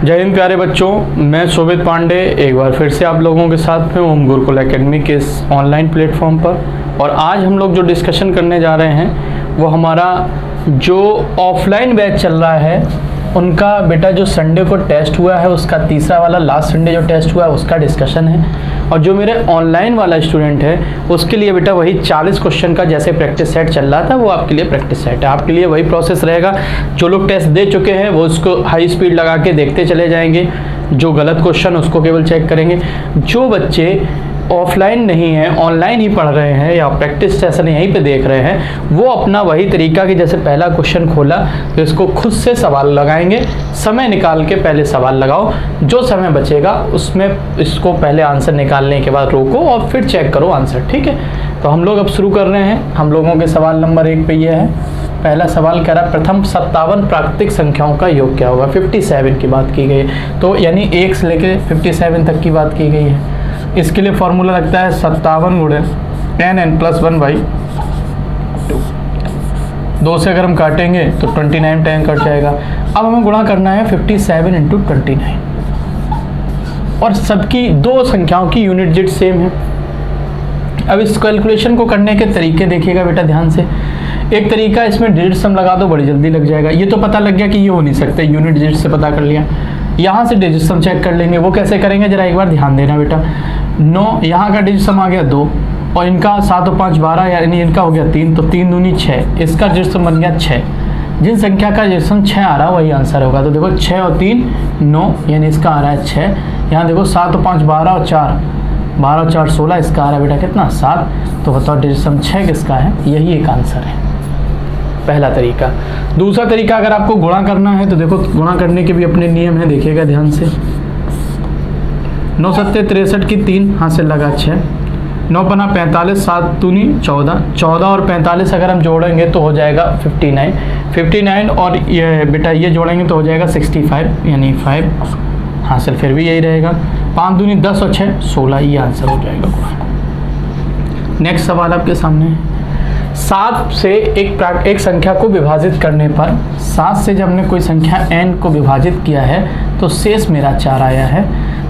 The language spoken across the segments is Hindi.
जय हिंद प्यारे बच्चों, मैं शोभित पांडे एक बार फिर से आप लोगों के साथ में हूँ गुरुकुल एकेडमी के इस ऑनलाइन प्लेटफॉर्म पर। और आज हम लोग जो डिस्कशन करने जा रहे हैं वो हमारा जो ऑफलाइन बैच चल रहा है उनका बेटा जो संडे को टेस्ट हुआ है उसका तीसरा वाला लास्ट संडे जो टेस्ट हुआ है उसका डिस्कशन है। और जो मेरे ऑनलाइन वाला स्टूडेंट है उसके लिए बेटा वही 40 क्वेश्चन का जैसे प्रैक्टिस सेट चल रहा था वो आपके लिए प्रैक्टिस सेट है। आपके लिए वही प्रोसेस रहेगा। जो लोग टेस्ट दे चुके हैं वो उसको हाई स्पीड लगा के देखते चले जाएंगे, जो गलत क्वेश्चन उसको केवल चेक करेंगे। जो बच्चे ऑफलाइन नहीं है, ऑनलाइन ही पढ़ रहे हैं या प्रैक्टिस सेशन यहीं पे देख रहे हैं, वो अपना वही तरीका कि जैसे पहला क्वेश्चन खोला तो इसको खुद से सवाल लगाएंगे। समय निकाल के पहले सवाल लगाओ, जो समय बचेगा उसमें इसको पहले आंसर निकालने के बाद रोको और फिर चेक करो आंसर। ठीक है, तो हम लोग अब शुरू कर रहे हैं। हम लोगों के सवाल नंबर 1 पे ये है। पहला सवाल कह रहा है प्रथम 57 प्राकृतिक संख्याओं का योग क्या होगा। 57 की बात की गई है, तो यानी 1 से लेकर 57 तक की बात की गई है। इसके लिए फॉर्मूला लगता है 57 गुणे n+1/2। 2 से अगर हम काटेंगे तो 29 10 कट जाएगा। अब हमें गुणा करना है 57 × 29 और सबकी दो संख्याओं की यूनिट डिजिट सेम है। अब इस कैलकुलेशन को करने के तरीके देखिएगा बेटा ध्यान से। एक तरीका इसमें डिजिट सम लगा दो, बड़ी जल्दी लग जाएगा। ये तो पता लग गया कि ये हो नहीं सकते, यूनिट डिजिट से पता कर लिया। यहाँ से डिजिट सम चेक कर लेंगे। वो कैसे करेंगे जरा एक बार ध्यान देना बेटा। 9 यहाँ का डिजिट सम आ गया 2 और इनका 7 और 5 12 यानी इनका हो गया 3, तो 3 दूनी 6, इसका डिजिट सम बन गया 6। जिन संख्या का डिजिट सम 6 आ रहा है वही आंसर होगा। तो देखो 6 और 3 9 यानी इसका आ रहा है 6। यहाँ देखो 7 और 5 12 और 4 12 और 4 16, इसका आ रहा है बेटा कितना 7। तो बताओ डिजिट सम 6 किसका है। यही एक आंसर है, पहला तरीका। दूसरा तरीका अगर आपको गुणा करना है तो देखो गुणा करने के भी अपने नियम है, देखिएगा ध्यान से। 9 7 63 की 3 हाथ से लगा 6, 9 पना 45 7 दूनी 14, 14 और 45 अगर हम जोड़ेंगे तो हो जाएगा 59 और ये बेटा ये जोड़ेंगे तो हो जाएगा 65 यानी 5 हासिल फिर भी यही रहेगा। 5 दूनी 10 और 6 16, ये आंसर हो जाएगा। नेक्स्ट सवाल आपके सामने है। 7 से एक संख्या को विभाजित करने पर 7 से जब हमने कोई संख्या n को विभाजित किया है तो शेष मेरा 4 आया है।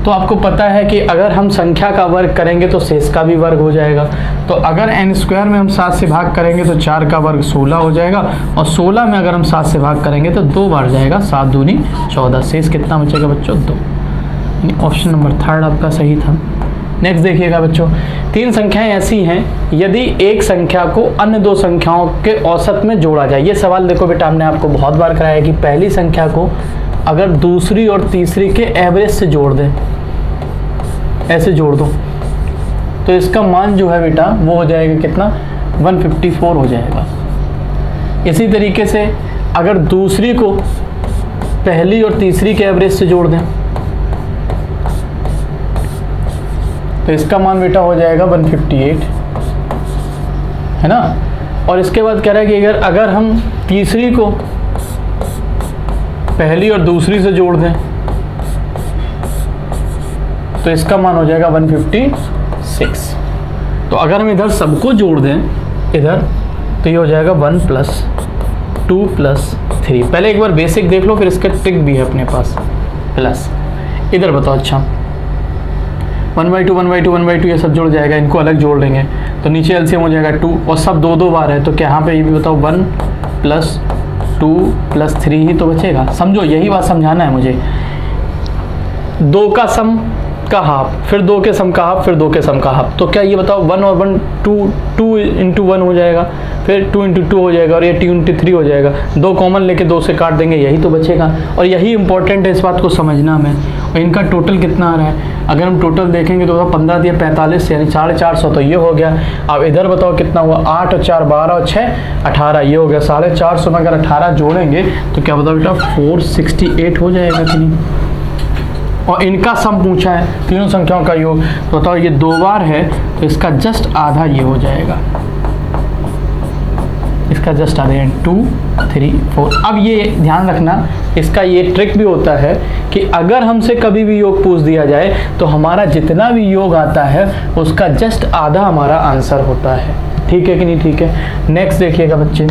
तो आपको पता है कि अगर हम संख्या का वर्ग करेंगे तो शेष का भी वर्ग हो जाएगा। तो अगर n² में हम 7 से भाग करेंगे तो 4 का वर्ग 16 हो जाएगा और 16 में अगर हम 7 से भाग करेंगे तो 2 बार जाएगा, 7 दूनी 14। शेष कितना बचेगा बच्चों 2। ऑप्शन नंबर 3 आपका सही था। नेक्स्ट देखिएगा बच्चों, 3 संख्याएं ऐसी हैं यदि एक संख्या को अन्य 2 संख्याओं के औसत में जोड़ा जाए। ये सवाल देखो बेटा हमने आपको बहुत बार कराया कि पहली संख्या को अगर दूसरी और तीसरी के एवरेज से जोड़ दें, ऐसे जोड़ दो तो इसका मान जो है बेटा वो हो जाएगा कितना 154 हो जाएगा। इसी तरीके से अगर दूसरी को पहली और तीसरी के एवरेज से जोड़ दें तो इसका मान बेटा हो जाएगा 158, है ना। और इसके बाद कह रहा है कि अगर हम तीसरी को पहली और दूसरी से जोड़ दें तो इसका मान हो जाएगा 156। तो अगर हम इधर सबको जोड़ दें इधर तो ये हो जाएगा 1 + 2 + 3। पहले एक बार बेसिक देख लो, फिर इसका ट्रिक भी है अपने पास। प्लस इधर बताओ, अच्छा 1/2 1/2 1/2 ये सब जुड़ जाएगा, इनको अलग जोड़ लेंगे तो नीचे एलसीएम हो जाएगा 2 और सब 2 बार है तो क्या यहाँ पे ये भी बताओ 1 + 2 + 3 ही तो बचेगा। समझो, यही बात समझाना है मुझे। 2 का सम का हाफ, फिर 2 के सम का हाफ, फिर 2 के सम का हाफ। तो क्या ये बताओ 1 और 1 2 × 1 हो जाएगा, फिर 2 × 2 हो जाएगा और ये 2 × 3 हो जाएगा। 2 कॉमन लेके 2 से काट देंगे, यही तो बचेगा। और यही इंपॉर्टेंट है, इस बात को समझना हमें। और इनका टोटल कितना आ रहा है, अगर हम टोटल देखेंगे तो 15 दिया 45 यानी 450, तो ये हो गया। अब इधर बताओ कितना हुआ, 8 और 4 12 और 6 18, ये हो गया 450 में अगर 18 जोड़ेंगे तो क्या बताओ बेटा 468 हो जाएगा कि नहीं। और इनका सम पूछा है, तीनों संख्याओं का योग, तो बताओ ये 2 बार है तो इसका जस्ट आधा ये हो जाएगा, इसका जस्ट आधा 2 3 4। अब ये ध्यान रखना, इसका ये ट्रिक भी होता है कि अगर हमसे कभी भी योग पूछ दिया जाए तो हमारा जितना भी योग आता है उसका जस्ट आधा हमारा आंसर होता है। ठीक है कि नहीं, ठीक है। नेक्स्ट देखिएगा बच्चे,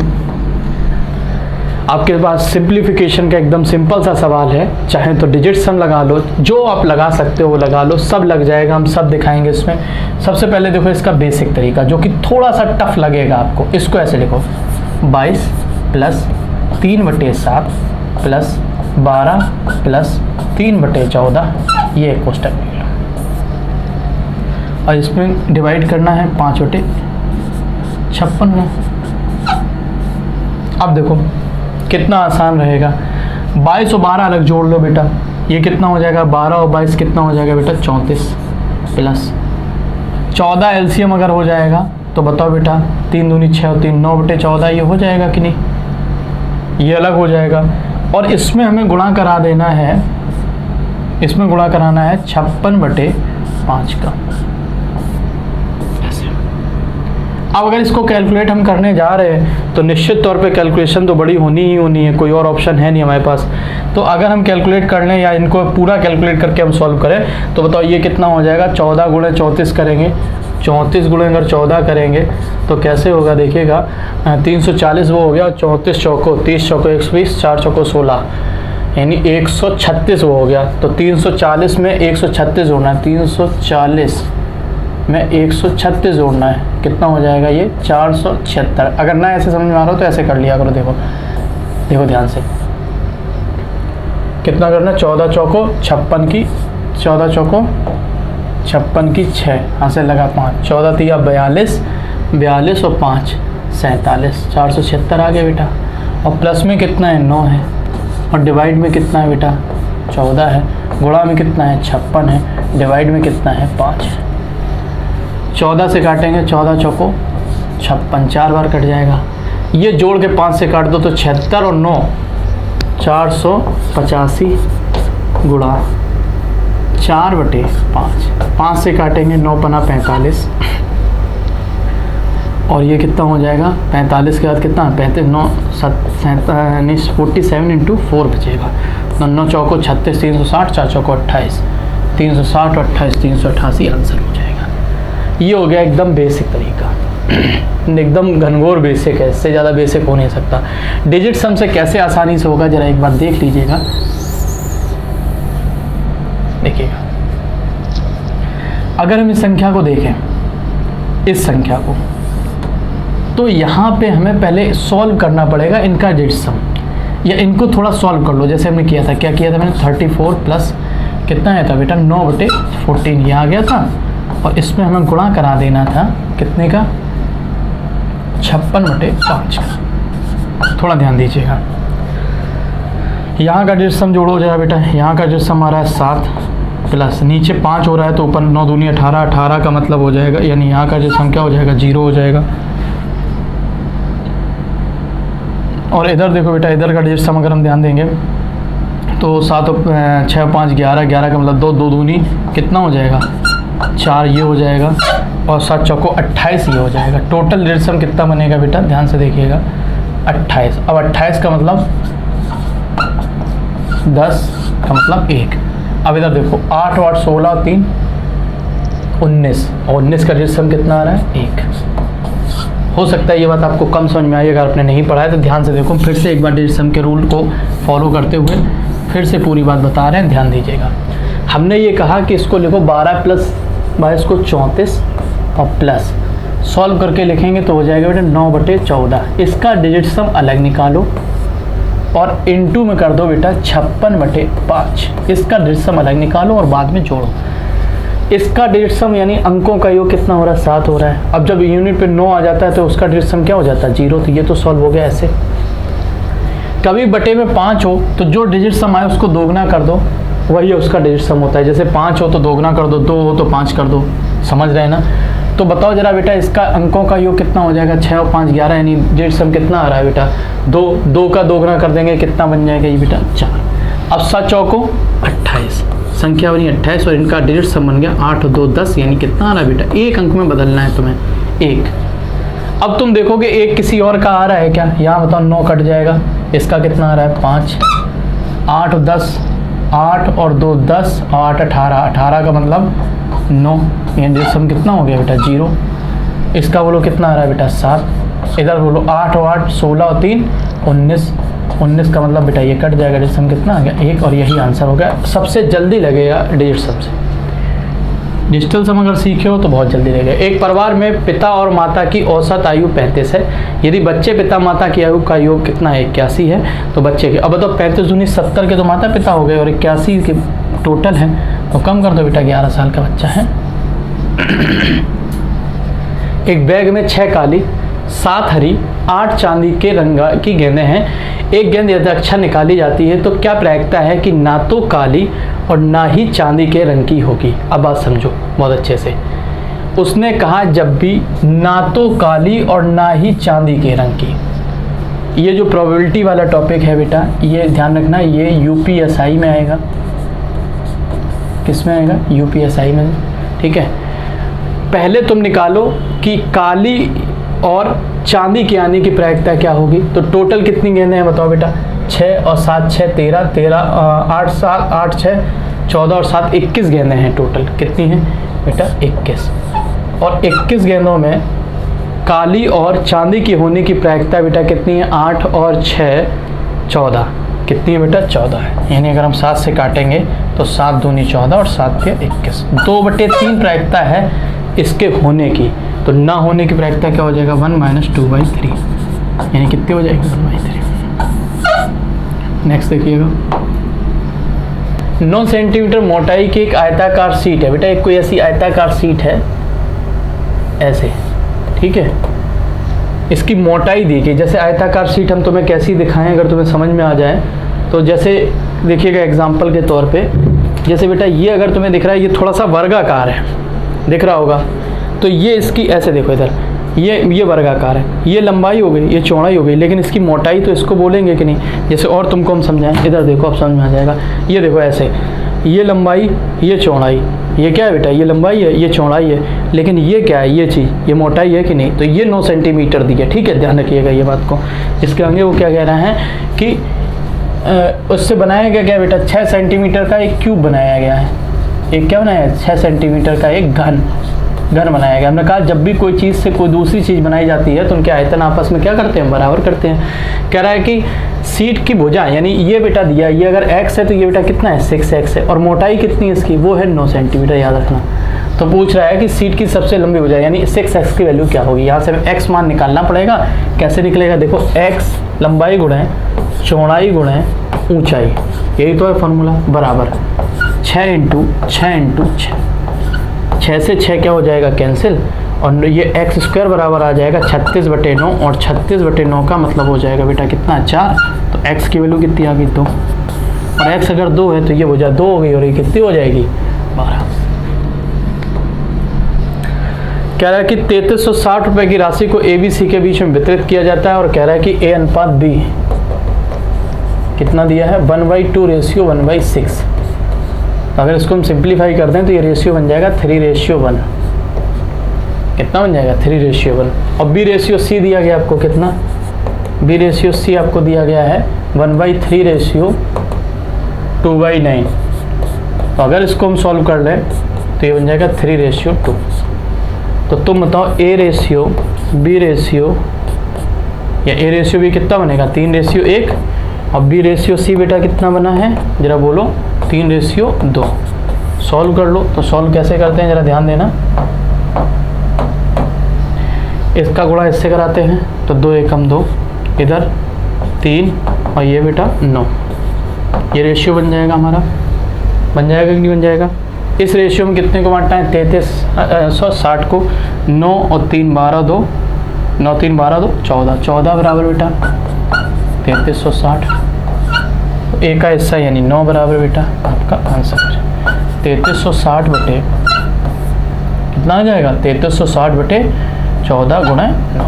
आपके पास सिंप्लीफिकेशन का एकदम सिंपल सा सवाल है, चाहे तो डिजिट सम लगा लो, जो आप लगा सकते हो वो लगा लो, सब लग जाएगा, हम सब दिखाएंगे इसमें। सबसे पहले देखो इसका बेसिक तरीका जो कि थोड़ा सा टफ लगेगा आपको, इसको ऐसे लिखो 22 प्लस 3/7 प्लस 12 प्लस 3/14, ये एक क्वेश्चन मिला और इसमें डिवाइड करना है 5/56 में। अब देखो कितना आसान रहेगा, 22 और 12 अलग जोड़ लो बेटा, ये कितना हो जाएगा 12 और 22 कितना हो जाएगा बेटा 34 प्लस 14 एलसीएम अगर हो जाएगा तो बताओ बेटा 3 दूनी 6 और 3 9/14, ये हो जाएगा कि नहीं, ये अलग हो जाएगा। और इसमें हमें गुणा करा देना है, इसमें गुणा कराना है 56/5 का। अब अगर इसको कैलकुलेट हम करने जा रहे हैं तो निश्चित तौर पे कैलकुलेशन तो बड़ी होनी ही होनी है, कोई और ऑप्शन है नहीं हमारे पास। तो अगर हम कैलकुलेट कर लें या इनको पूरा कैलकुलेट करके हम सॉल्व करें तो बताओ ये कितना हो जाएगा, 14 गुणे 34 करेंगे, 34 गुणे अगर 14 करेंगे तो कैसे होगा देखिएगा, 340 वो हो गया, 34 चौको 30 चौको 120, 4 चौको 16, यानी 136 वो हो गया। तो 340 में 136 जोड़ना है, 340 में 136 जोड़ना है, कितना हो जाएगा ये 476। अगर ना ऐसे समझ में आ रहा हो तो ऐसे कर लिया करो, देखो देखो ध्यान से कितना करना है, 14 चौको 56 की 14 चौको 56 की 6, यहाँ से लगा 5, 14 तिया 42, 42 और 5 47, 476 आ गया बेटा। और प्लस में कितना है 9 है, और डिवाइड में कितना है बेटा 14 है, गुणा में कितना है 56 है, डिवाइड में कितना है 5 है। 14 से काटेंगे, 14 चौको 56, 4 बार कट जाएगा, ये जोड़ के 5 से काट दो तो 76 और 9 485 गुणा 4/5, 5 से काटेंगे 9 पना 45, और ये कितना हो जाएगा 45 के बाद कितना 35 9 47 इंटू 4 बचेगा, 9 चौको 36, 360, 4 चौको 28, 360 और 28 388 आंसर हो जाएगा। ये हो गया एकदम बेसिक तरीका, एकदम घनघोर बेसिक है, इससे ज़्यादा बेसिक हो नहीं सकता। डिजिट सम से कैसे आसानी से होगा जरा एक बार देख लीजिएगा, देखिएगा। अगर हम इस संख्या को देखें, इस संख्या को, तो यहाँ पे हमें पहले सॉल्व करना पड़ेगा इनका डिजिट सम, या इनको थोड़ा सॉल्व कर लो जैसे हमने किया था। क्या किया था मैंने, 34 प्लस कितना आया था बेटा 9/14 ये आ गया था, और इसमें हमें गुणा करा देना था कितने का 56/5 का। थोड़ा ध्यान दीजिएगा, यहाँ का डिजिट सम जोड़ो जरा बेटा, यहाँ का डिजिट सम आ रहा है 7 प्लस नीचे 5 हो रहा है तो ऊपर 9 दूनी 18, 18 का मतलब हो जाएगा, यानी यहाँ का डिजिट सम क्या हो जाएगा 0 हो जाएगा। और इधर देखो बेटा, इधर का डिजिट सम अगर हम ध्यान देंगे तो 7 6 5 11, 11 का मतलब 2, 2 दूनी कितना हो जाएगा 4 ये हो जाएगा, और 7 चौको 28 ये हो जाएगा। टोटल डिजिट सम कितना बनेगा बेटा, ध्यान से देखिएगा 28। अब 28 का मतलब 10 का मतलब 1। अब इधर देखो 8 और 8 16 और 3 19, और 19 का डिजिट सम कितना आ रहा है 1। हो सकता है ये बात आपको कम समझ में आई, अगर आपने नहीं पढ़ा है तो ध्यान से देखो, फिर से एक बार डिजिट सम के रूल को फॉलो करते हुए फिर से पूरी बात बता रहे हैं, ध्यान दीजिएगा। हमने ये कहा कि इसको लिखो 12 प्लस 22 को 34 और प्लस सॉल्व करके लिखेंगे तो हो जाएगा बेटा 9/14। इसका डिजिट सम अलग निकालो और इनटू में कर दो बेटा 56/5। इसका डिजिट सम अलग निकालो और बाद में जोड़ो। इसका डिजिट सम यानी अंकों का योग कितना हो रहा है 7 हो रहा है। अब जब यूनिट पे 9 आ जाता है तो उसका डिजिट सम क्या हो जाता है 0। तो ये तो सॉल्व हो गया ऐसे। कभी बटे में 5 हो तो जो डिजिट सम आए उसको दोगुना कर दो, वही उसका डिजिट सम होता है। जैसे 5 हो तो दोगुना कर दो, 2 हो तो 5 कर दो, समझ रहे हैं ना। तो बताओ जरा बेटा इसका अंकों का योग कितना हो जाएगा 6 और 5 11, यानी डिजिट सम कितना आ रहा है बेटा 2 का दोगुना कर देंगे कितना बन जाएगा ये बेटा 4। अब 7 चौको 28, संख्या बनी 28 और इनका डिजिट सम बन गया 8 और 2 10, यानी कितना आ रहा है बेटा 1 अंक में बदलना है तुम्हें 1। अब तुम देखोगे 1 किसी और का आ रहा है क्या, यहाँ बताओ 9 कट जाएगा, इसका कितना आ रहा है 5, 8 और 10, 8 और 2 10, 8 18, 18 का मतलब 9, यानी डिजिट सम कितना हो गया बेटा 0। इसका बोलो कितना आ रहा है बेटा 7, इधर बोलो 8 और 8 16 और 3 19, 19 का मतलब बेटा ये कट जाएगा, डिजिट सम कितना आ गया 1, और यही आंसर हो गया। सबसे जल्दी लगेगा डिजिट सम से। डिजिटल सम अगर सीखे हो तो बहुत जल्दी लगेगा। एक परिवार में पिता और माता की औसत आयु 35 है। यदि बच्चे पिता माता की आयु का योग कितना है 81 है, तो बच्चे के अब बताओ 35 दूनी 70 के तो माता पिता हो गए और 81 के टोटल है, तो कम कर दो बेटा 11 साल का बच्चा है। एक बैग में 6 काली 7 हरी 8 चांदी के रंग की गेंदें हैं। एक गेंद यदि अक्षर निकाली जाती है तो क्या प्रायिकता है कि ना तो काली और ना ही चांदी के रंग की होगी। अब बात समझो बहुत अच्छे से। उसने कहा जब भी ना तो काली और ना ही चांदी के रंग की। ये जो प्रोबेबिलिटी वाला टॉपिक है बेटा, ये ध्यान रखना, ये यूपीएसआई में आएगा। किस में आएगा? यूपीएसआई में, ठीक है। पहले तुम निकालो कि काली और चांदी के आने की प्रायिकता क्या होगी। तो टोटल कितनी गेंदें हैं बताओ बेटा? 6 और 7 6 13 13 8 7 8 6 14 और 7 21 गेंदें हैं टोटल। कितनी हैं बेटा? 21। और 21 गेंदों में काली और चांदी की होने की प्रायिकता बेटा कितनी है? 8 और 6 14। कितनी है बेटा? 14 है। यानी अगर हम 7 से काटेंगे तो 7 दूनी 14 और 7 के 21। 2/3 प्रायिकता है इसके होने की। तो ना होने की प्रायिकता क्या हो जाएगा? 1 - 2/3, यानी कितनी हो जाएगी? 1/3। नेक्स्ट देखिएगा, 9 सेंटीमीटर मोटाई की एक आयताकार सीट है बेटा। एक कोई ऐसी आयताकार सीट है ऐसे, ठीक है। इसकी मोटाई दी गई। जैसे आयताकार सीट हम तुम्हें कैसी दिखाएं अगर तुम्हें समझ में आ जाए तो, जैसे देखिएगा एग्जाम्पल के तौर पे, जैसे बेटा ये अगर तुम्हें दिख रहा है, ये थोड़ा सा वर्गाकार है, दिख रहा होगा। तो ये इसकी ऐसे देखो इधर, ये वर्गाकार है, ये लंबाई हो गई, ये चौड़ाई हो गई, लेकिन इसकी मोटाई तो इसको बोलेंगे कि नहीं। जैसे और तुमको हम समझाएं, इधर देखो अब समझ में आ जाएगा। ये देखो ऐसे, ये लंबाई, ये चौड़ाई, ये क्या है बेटा? ये लंबाई है, ये चौड़ाई है, लेकिन ये क्या है? ये चीज़, ये मोटाई है कि नहीं? तो ये 9 सेंटीमीटर दी है, ठीक है। ध्यान रखिएगा ये बात को। इसके आगे वो क्या कह रहा है कि उससे बनाया गया क्या बेटा? 6 सेंटीमीटर का एक क्यूब बनाया गया है। एक क्या बनाया है? 6 सेंटीमीटर का एक घन बनाया गया। हमने कहा जब भी कोई चीज़ से कोई दूसरी चीज़ बनाई जाती है तो उनके आयतन आपस में क्या करते हैं? बराबर करते हैं। कह रहा है कि सीट की भुजा, यानी ये बेटा दिया, ये अगर x है तो ये बेटा कितना है? 6x है। और मोटाई कितनी है इसकी? वो है 9 सेंटीमीटर, याद रखना। तो पूछ रहा है कि सीट की सबसे लंबी भुजा यानी 6x की वैल्यू क्या होगी। यहाँ से x मान निकालना पड़ेगा। कैसे निकलेगा? देखो, x लंबाई गुणे चौड़ाई गुणे ऊंचाई, यही तो है फॉर्मूला, बराबर 6 × 6 × 6। 6 से 6 क्या हो जाएगा? कैंसिल। और ये x² बराबर आ जाएगा 36/9, और 36/9 का मतलब हो जाएगा बेटा कितना? 4। तो x की वैल्यू कितनी आ गई? 2। और x अगर 2 है तो ये भुजा 2 हो गई, और ये कितनी हो जाएगी? 12। कह रहा है कि 3360 रुपये की राशि को ABC के बीच में वितरित किया जाता है, और कह रहा है कि A अनुपात B कितना दिया है? 1/2 रेशियो 1/6। अगर इसको हम सिंप्लीफाई कर दें तो ये रेशियो बन जाएगा 3:1। कितना बन जाएगा? 3:1। और B/C दिया गया आपको कितना? B/C आपको दिया गया है 1/3 रेशियो 2/9। तो अगर इसको हम सॉल्व कर लें तो ये बन जाएगा 3:2। तो तुम बताओ A/, B/, या A/B कितना बनेगा? 3:1। और B/C बेटा कितना बना है? जरा बोलो। 3:2। सॉल्व कर लो। तो सॉल्व कैसे करते हैं जरा ध्यान देना। इसका गुणा इससे कराते हैं तो 2 एकम 2, इधर 3, और ये बेटा 9। ये रेशियो बन जाएगा हमारा। बन जाएगा कि नहीं बन जाएगा? इस रेशियो में कितने को बांटना है? 60 को 9 और 3 12 2, 9 3 12 2 14। 14 बराबर बेटा 3360। ए का हिस्सा यानी 9 बराबर बेटा आपका आंसर है 3360 बटे कितना आ जाएगा? 3360/14 × 9।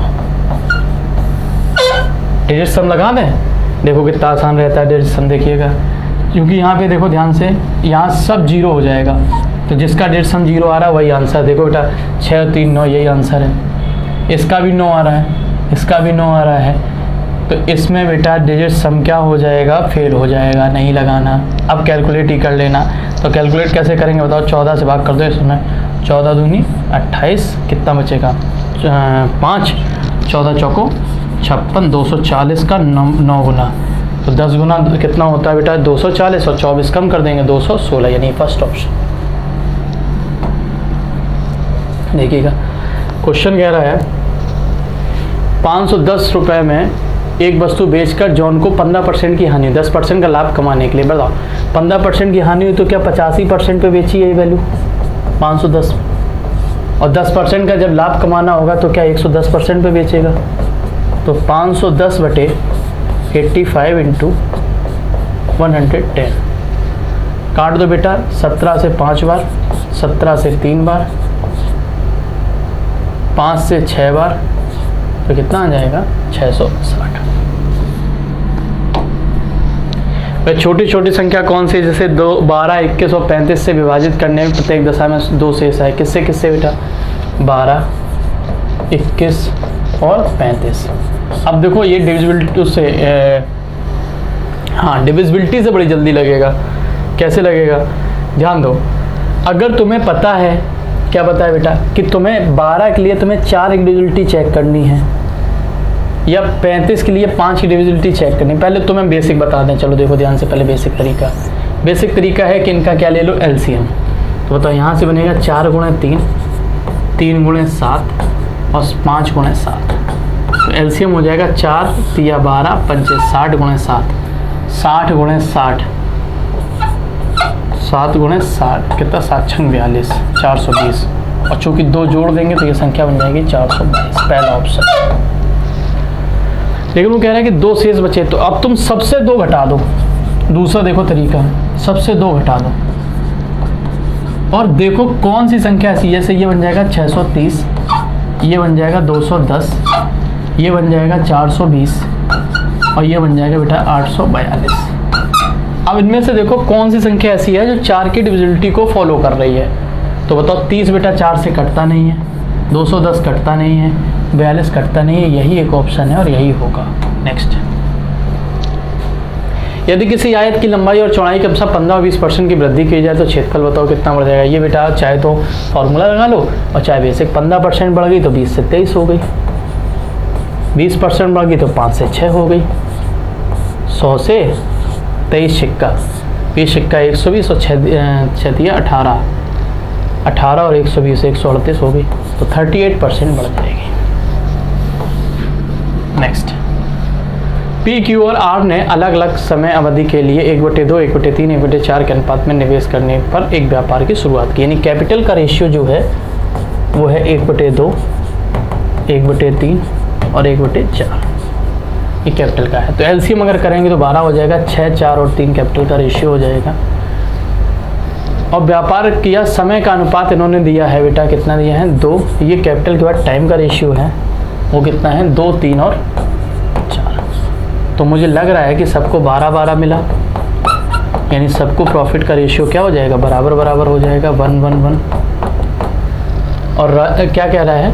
डिजिट सम लगा दें। देखो कितना आसान रहता है डिजिट सम, देखिएगा। क्योंकि यहाँ पे देखो ध्यान से, यहाँ सब 0 हो जाएगा। तो जिसका डिजिट सम 0 आ रहा है वही आंसर। देखो बेटा 6 और 3 9, यही आंसर है। इसका भी 9 आ रहा है, इसका भी 9 आ रहा है। तो इसमें बेटा डिजिट सम क्या हो जाएगा? फेल हो जाएगा, नहीं लगाना। अब कैलकुलेट ही कर लेना। तो कैलकुलेट कैसे करेंगे बताओ? 14 से भाग कर दो इसमें। 14 दूनी 28, कितना बचेगा? 5। 14 चौको 56, 240 का 9 गुना तो 10 गुना कितना होता है बेटा 240 और 24 कम कर देंगे 216, यानी फर्स्ट ऑप्शन। देखिएगा क्वेश्चन कह रहा है 510 रुपये में एक वस्तु बेचकर जॉन को 15% की हानि, 10% का लाभ कमाने के लिए। बताओ 15% की हानि हुई तो क्या 85% पे बेची है ये वैल्यू 510, और 10% का जब लाभ कमाना होगा तो क्या 110% पे बेचेगा। तो 510 बटे 85 इंटू 110, काट दो बेटा 17 से 5 बार, 17 से 3 बार, 5 से 6 बार, तो कितना आ जाएगा 660। वह छोटी छोटी संख्या कौन सी है, जैसे 2, 12, 21 और 35 से विभाजित करने में प्रत्येक दशा में 2 शेष है। किससे किससे बेटा 12, 21 और 35। अब देखो ये डिविजिबिलिटी से हाँ डिविजिबिलिटी से बड़ी जल्दी लगेगा। कैसे लगेगा, ध्यान दो। अगर तुम्हें पता है, क्या पता है बेटा कि तुम्हें 12 के लिए तुम्हें 4 की डिविजिबिलिटी चेक करनी है या 35 के लिए 5 की डिविजिबिलिटी चेक करनी। पहले तुम्हें बेसिक बता दें, चलो देखो ध्यान से। पहले बेसिक तरीका है कि इनका क्या ले लो एलसीएम। तो बताओ यहाँ से बनेगा 4 गुणे 3, 3 गुणे 7 और 5 गुणे 7। तो एलसीएम हो जाएगा 4 3 12 5 60 गुणे 7, 60 गुणे 60, 7 गुणे 60 कितना 7 6 42, 420। और चूँकि 2 जोड़ देंगे तो ये संख्या बन जाएगी 422, पहला ऑप्शन। लेकिन वो कह रहा है कि 2 शेष बचे, तो अब तुम सबसे 2 घटा दो। दूसरा देखो तरीका, सबसे 2 घटा दो और देखो कौन सी संख्या ऐसी, जैसे ये बन जाएगा 630, ये बन जाएगा 210, ये बन जाएगा 420 और ये बन जाएगा बेटा 842। अब इनमें से देखो कौन सी संख्या ऐसी है जो 4 की डिविजिबिलिटी को फॉलो कर रही है। तो बताओ 30 बेटा 4 से कटता नहीं है, 210 कटता नहीं है, 42 कटता नहीं है, यही एक ऑप्शन है और यही होगा। नेक्स्ट, यदि किसी आयत की लंबाई और चौड़ाई के अनुसार 15 और 20% की वृद्धि की जाए तो क्षेत्रफल बताओ कितना बढ़ जाएगा। ये बेटा चाहे तो फॉर्मूला लगा लो और चाहे बेसिक। 15% बढ़ गई तो 20 से 23 हो गई, 20% बढ़ गई तो 5 से 6 हो गई, 100 से 23 सिक्का, 20 सिक्का 120 और 6 दिया 18, 18 और 120 138 हो गई, तो 38% बढ़ जाएगी। नेक्स्ट, पी, क्यू और आर ने अलग अलग समय अवधि के लिए 1/2, 1/3, 1/4 के अनुपात में निवेश करने पर एक व्यापार की शुरुआत की। यानी कैपिटल का रेशियो जो है वो है 1/2, 1/3 और 1/4, ये कैपिटल का है। तो एलसीएम अगर करेंगे तो 12 हो जाएगा, 6, 4 और 3 कैपिटल का रेशियो हो जाएगा। और व्यापार किया समय का अनुपात इन्होंने दिया है बेटा, कितना दिया है 2। ये कैपिटल के बाद टाइम का रेशियो है, वो कितना है 2, 3 और 4। तो मुझे लग रहा है कि सबको 12-12 मिला, यानी सबको प्रॉफिट का रेशियो क्या हो जाएगा, बराबर बराबर हो जाएगा, 1-1-1। और क्या कह रहा है,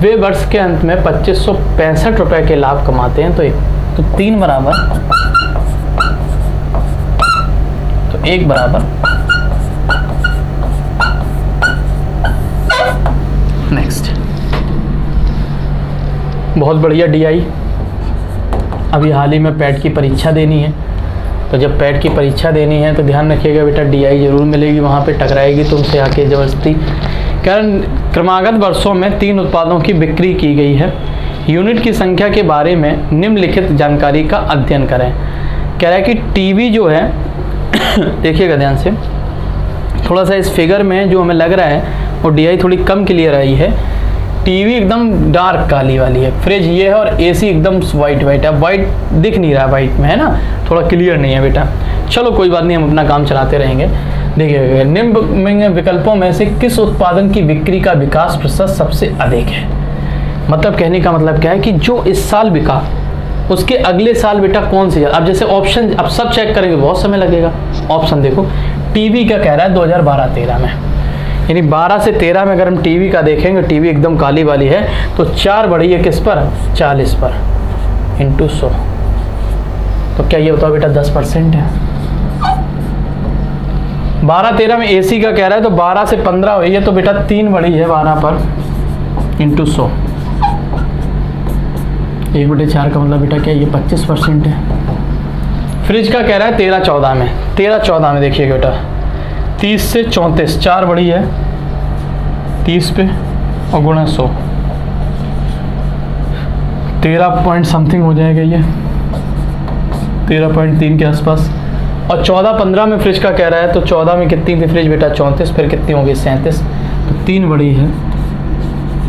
वे वर्ष के अंत में 2565 रुपये के लाभ कमाते हैं। तो 3 बराबर, तो 1 बराबर। नेक्स्ट, बहुत बढ़िया डीआई। अभी हाल ही में पैट की परीक्षा देनी है, तो जब पैट की परीक्षा देनी है तो ध्यान रखिएगा बेटा डीआई जरूर मिलेगी, वहाँ पे टकराएगी तुमसे आके ज़बरदस्ती। कारण क्रमागत वर्षों में 3 उत्पादों की बिक्री की गई है। यूनिट की संख्या के बारे में निम्नलिखित जानकारी का अध्ययन करें। कह रहा है कि टीवी जो है देखिएगा ध्यान से, थोड़ा सा इस फिगर में जो हमें लग रहा है वो डीआई थोड़ी कम क्लियर आई है। टीवी एकदम डार्क काली वाली है, फ्रिज ये है और एसी एकदम वाइट है। वाइट दिख नहीं रहा वाइट में, है ना, थोड़ा क्लियर नहीं है बेटा। चलो कोई बात नहीं, हम अपना काम चलाते रहेंगे। देखिए निम्न विकल्पों में से किस उत्पादन की बिक्री का विकास प्रतिशत सबसे अधिक है। मतलब कहने का मतलब क्या है कि जो इस साल बिका उसके अगले साल बेटा कौन सी। अब जैसे ऑप्शन, अब सब चेक करेंगे बहुत समय लगेगा। ऑप्शन देखो, टीवी का कह रहा है 2012-13 में, यानी 12 से 13 में अगर हम टीवी का देखेंगे, टीवी एकदम काली वाली है, तो 4 बढ़ी है किस पर, 40 पर, इंटू 100। तो क्या ये बताओ बेटा 10% है। 12-13 में एसी का कह रहा है तो 12 से 15 हुई है, तो बेटा 3 बढ़ी है 12 पर, इंटू 100। 1/4 का मतलब बेटा क्या ये 25% है। फ्रिज का कह रहा है 13-14 में, 13-14 में देखिएगा बेटा, 30 से 34, 4 बड़ी है 30 पे और गुणा 100, 13 पॉइंट समथिंग हो जाएगा ये, 13.3 के आसपास। और 14-15 में फ्रिज का कह रहा है, तो 14 में कितनी थी फ्रिज बेटा 34, फिर कितनी होगी 37, तो 3 बड़ी है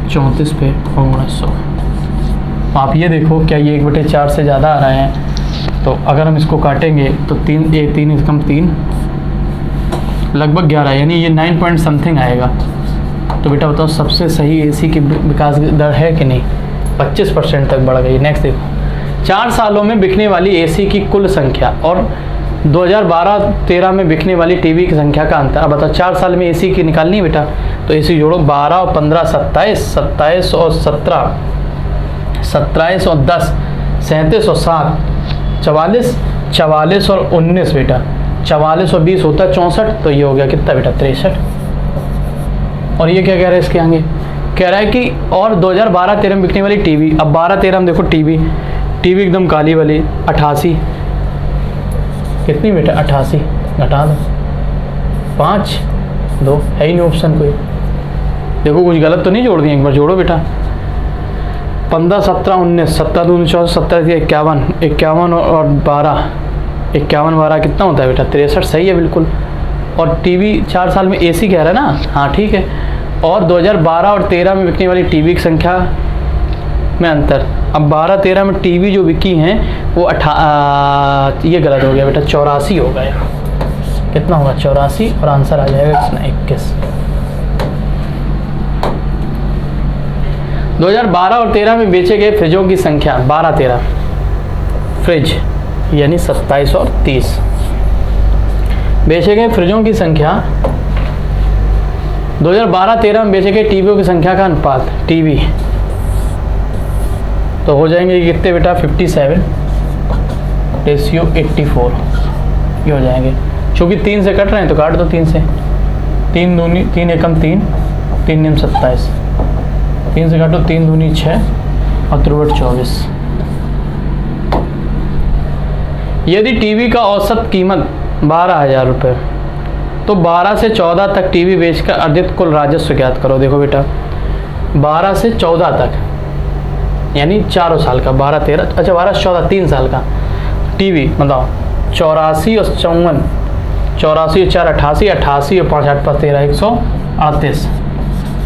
34 पे और गुणा 100। आप ये देखो क्या ये 1/4 से ज़्यादा आ रहा है, तो अगर हम इसको काटेंगे तो 3 कम 3 लगभग 11, यानी ये 9 पॉइंट समथिंग आएगा। तो बेटा बताओ सबसे सही एसी की विकास दर है कि नहीं, 25% तक बढ़ गई। नेक्स्ट देखो, 4 सालों में बिकने वाली एसी की कुल संख्या और 2012-13 में बिकने वाली टीवी की संख्या का अंतर। अब बताओ 4 साल में एसी की निकालनी है बेटा, तो एसी जोड़ो, 12 और 15 27, 27 और 17 27 और 10 37 और 7 44, 44 और 19 बेटा, 44 और 20 होता है 64, तो ये हो गया कितना बेटा 63। और ये क्या कह रहा है इसके आगे, कह रहा है कि और 2012-13 में बिकने वाली टीवी। अब 12-13 में देखो टीवी एकदम काली वाली 88, कितनी बेटा 88, घटा दो 5 2, है ही नहीं ऑप्शन कोई। देखो कुछ गलत तो नहीं जोड़ दिए, एक बार जोड़ो बेटा, 15 17 19, 17 2 14, 17 51, 51 और 12, 51 12 कितना होता है बेटा 63, सही है बिल्कुल। और टीवी 4 साल में एसी कह रहा है ना, हाँ ठीक है। और 2012 और 13 में बिकने वाली टीवी की संख्या में अंतर। अब 12-13 में टीवी जो बिकी हैं वो ये गलत हो गया बेटा, 84 हो गया। कितना होगा 84, और आंसर आ जाएगा कितना 21। 2012 और 13 में बेचे गए फ्रिजों की संख्या, 12-13 फ्रिज यानी 27 और 30 बेचे गए फ्रिजों की संख्या, 2012-13 में बेचे गए टीवियों की संख्या का अनुपात, टीवी तो हो जाएंगे कितने बेटा 57 रेशियो 84, ये हो जाएंगे। क्योंकि 3 से कट रहे हैं तो काट दो 3 से, 3 दूनी 3 एकम 3, 3 नियम 27, 3 से काटो 3 दूनी 6 और 3 24। यदि टीवी का औसत कीमत 12,000 रुपये, तो 12 से 14 तक टीवी बेचकर अर्जित कुल राजस्व ज्ञात करो। देखो बेटा 12 से 14 तक यानी 4 साल का, 12-13 अच्छा 12 से 14 3 साल का टीवी, बताओ 84 और 54, 84 और 4 88, 88 और 5 8 5 13, 138,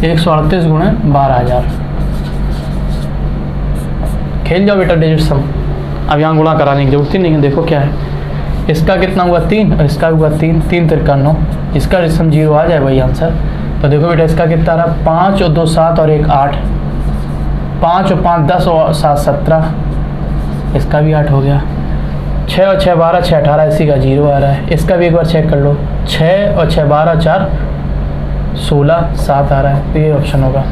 138 गुणे 12,000। खेल जाओ बेटा डिजिट सम, अब यहाँ गुणा कराने की जरूरत ही नहीं है। देखो क्या है, इसका कितना हुआ 3 और इसका हुआ 3, 3 तिरका 9, इसका सम 0 आ जाए वही आंसर। तो देखो बेटा इसका कितना रहा, 5 और 2 7 और 1 8, 5 और 5 10 और 7 17, इसका भी 8 हो गया। 6 और 6 12, 6 18, इसी का 0 आ रहा है। इसका भी एक बार चेक कर लो, 6 और 6 12 4 16 7 आ रहा है, तो ये ऑप्शन होगा।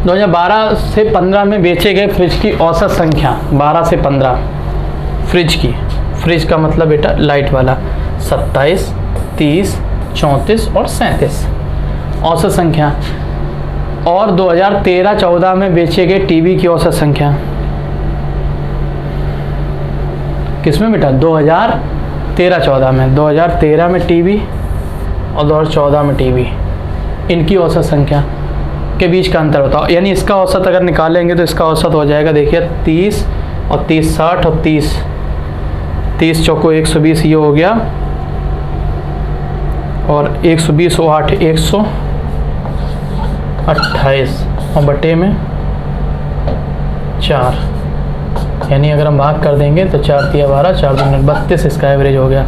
2012 से 15 में बेचे गए फ्रिज की औसत संख्या, 12 से 15 फ्रिज की, फ्रिज का मतलब बेटा लाइट वाला, 27 30 34 और 37 औसत संख्या। और 2013-14 में बेचे गए टीवी की औसत संख्या, किसमें बेटा 2013-14 में, 2013 में टीवी और 2014 में टीवी, इनकी औसत संख्या के बीच का अंतर बताओ। यानी इसका औसत अगर निकालेंगे तो इसका औसत हो जाएगा, देखिए 30 और 30 60 और 30 चौको 120, ये हो गया, और 120 और 8 128 और बटे में 4, यानी अगर हम भाग कर देंगे तो 4 3 12, 4 2 32, इसका एवरेज हो गया।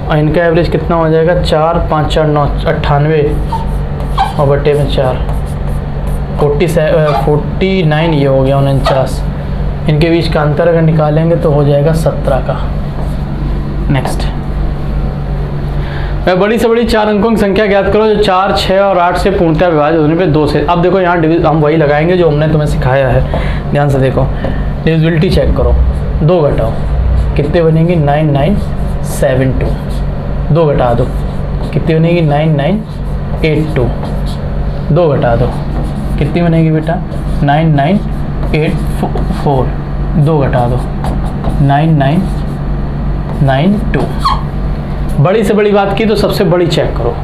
और इनका एवरेज कितना हो जाएगा, 4 5 4 9 98 और बटे में 4 49, ये हो गया 49। इनके बीच का अंतर अगर निकालेंगे तो हो जाएगा 17 का। नेक्स्ट, मैं बड़ी से बड़ी 4 अंकों की संख्या ज्ञात करो जो 4 6 और 8 से पूर्णतः विभाजित होने पे 2 से। अब देखो यहाँ हम वही लगाएंगे जो हमने तुम्हें सिखाया है, ध्यान से देखो, डिविजिबिलिटी चेक करो, 2 घटाओ कितने बनेंगे 9972, 2 घटा दो कितनी बनेगी 9982, 2 घटा दो कितनी बनेगी बेटा 9984, 2 घटा दो 9992। बड़ी से बड़ी बात की तो सबसे बड़ी चेक करो,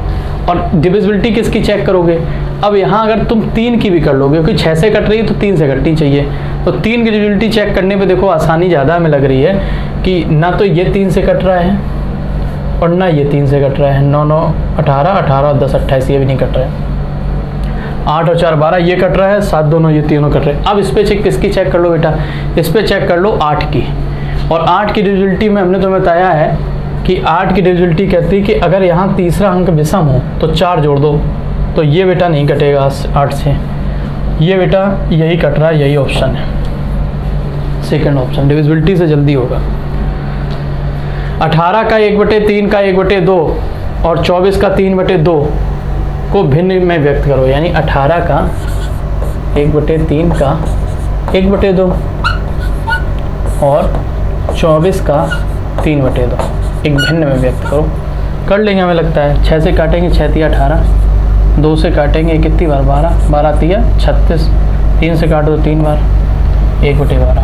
और डिविजिबिलिटी किसकी चेक करोगे? अब यहाँ अगर तुम 3 की भी कर लोगे, क्योंकि 6 से कट रही है तो 3 से कटनी चाहिए, तो 3 की डिविजिबिलिटी चेक करने पे देखो आसानी ज़्यादा हमें लग रही है कि ना तो ये 3 से कट रहा है और ना ये 3 से कट रहा है। 9 9 18, 18 और 10 28, ये भी नहीं कट रहा है। 8 और 4 12, ये कट रहा है। 7 दोनों, ये तीनों कट रहे हैं। अब इस पे चेक किसकी चेक कर लो बेटा? इस पे चेक कर लो 8 की, और 8 की डिविजिबिलिटी में हमने तुम्हें बताया है कि 8 की डिविजिबिलिटी कहती है कि अगर यहाँ तीसरा अंक विषम हो तो 4 जोड़ दो, तो ये बेटा नहीं कटेगा 8 से, ये बेटा यही कट रहा है, यही ऑप्शन है, सेकंड ऑप्शन डिविजिबिलिटी से जल्दी होगा। 18 का 1/3 का 1/2 और 24 का 3/2 को भिन्न में व्यक्त करो, यानी 18 का 1/3 का 1/2 और 24 का 3/2 एक भिन्न में व्यक्त करो। कर लेंगे हमें लगता है। 6 से काटेंगे 6 3 18, 2 से काटेंगे कितनी बार 12, 12 3 36, 3 से काटो तो 3 बार 1/12।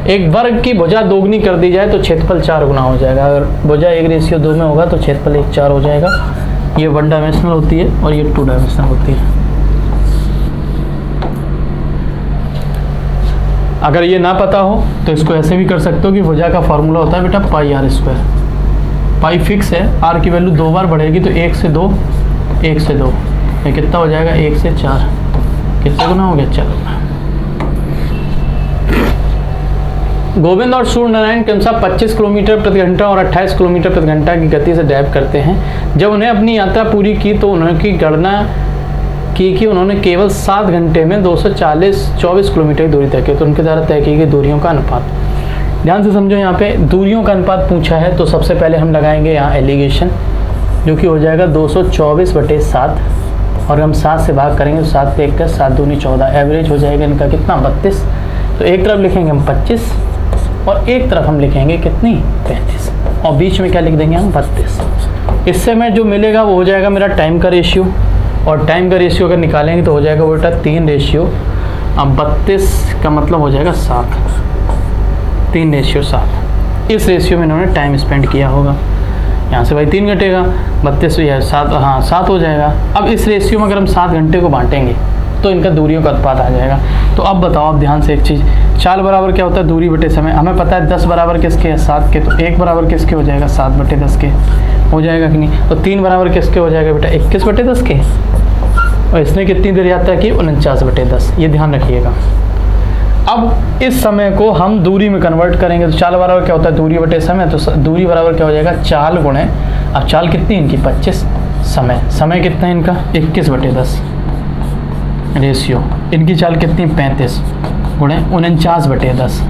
एक वर्ग की भुजा दोगुनी कर दी जाए तो क्षेत्रफल 4 गुना हो जाएगा। अगर भुजा 1:2 में होगा तो क्षेत्रफल 1 4 हो जाएगा। ये 1 डायमेंशनल होती है और ये 2 डायमेंशनल होती है। अगर ये ना पता हो तो इसको ऐसे भी कर सकते हो कि भुजा का फॉर्मूला होता है बेटा पाई r स्क्वायर। पाई फिक्स है, r की वैल्यू 2 बार बढ़ेगी तो 1 से 2, 1 से 2, ये कितना हो जाएगा 1 से 4, कितने गुना हो गया 4 गुना। गोविंद और सूर्य नारायण क्रमशः 25 किलोमीटर प्रति घंटा और 28 किलोमीटर प्रति घंटा की गति से ड्राइव करते हैं। जब उन्हें अपनी यात्रा पूरी की तो उन्होंने गणना की कि उन्होंने केवल 7 घंटे में 24 किलोमीटर की दूरी तय की। तो उनके द्वारा तय की गई दूरियों का अनुपात, ध्यान से समझो। यहाँ पे दूरियों का अनुपात पूछा है तो सबसे पहले हम लगाएंगे यहाँ एलिगेशन, जो कि हो जाएगा 224/7, और हम 7 से भाग करेंगे तो 7 पे 1 का 7 दूनी 14, एवरेज हो जाएगा इनका कितना 32। तो एक तरफ लिखेंगे हम 25 और एक तरफ हम लिखेंगे कितनी 35, और बीच में क्या लिख देंगे हम 32। इससे मैं जो मिलेगा वो हो जाएगा मेरा टाइम का रेशियो, और टाइम का रेशियो अगर निकालेंगे तो हो जाएगा बेटा 3 रेशियो, अब 32 का मतलब हो जाएगा 7, 3 रेशियो 7। इस रेशियो में इन्होंने टाइम स्पेंड किया होगा। यहाँ से भाई 3 घटेगा, 32 या 7, हाँ 7 हो जाएगा। अब इस रेशियो में अगर हम 7 घंटे को बांटेंगे तो इनका दूरियों का अनुपात आ जाएगा। तो अब बताओ, आप ध्यान से एक चीज़, चाल बराबर क्या होता है दूरी बटे समय। हमें पता है 10 बराबर किसके है 7 के, तो 1 बराबर किसके हो जाएगा 7/10 के हो जाएगा कि नहीं। तो 3 बराबर किसके हो जाएगा बेटा 21/10 के, और इसने कितनी देर यात्रा की 49/10, ये ध्यान रखिएगा। अब इस समय को हम दूरी में कन्वर्ट करेंगे तो चाल बराबर क्या होता है दूरी बटे समय, तो दूरी बराबर क्या हो जाएगा चाल गुणे, अब चाल कितनी इनकी 25, समय कितना है इनका 21/10 रेशियो, इनकी चाल कितनी 35 गुणे 49/10,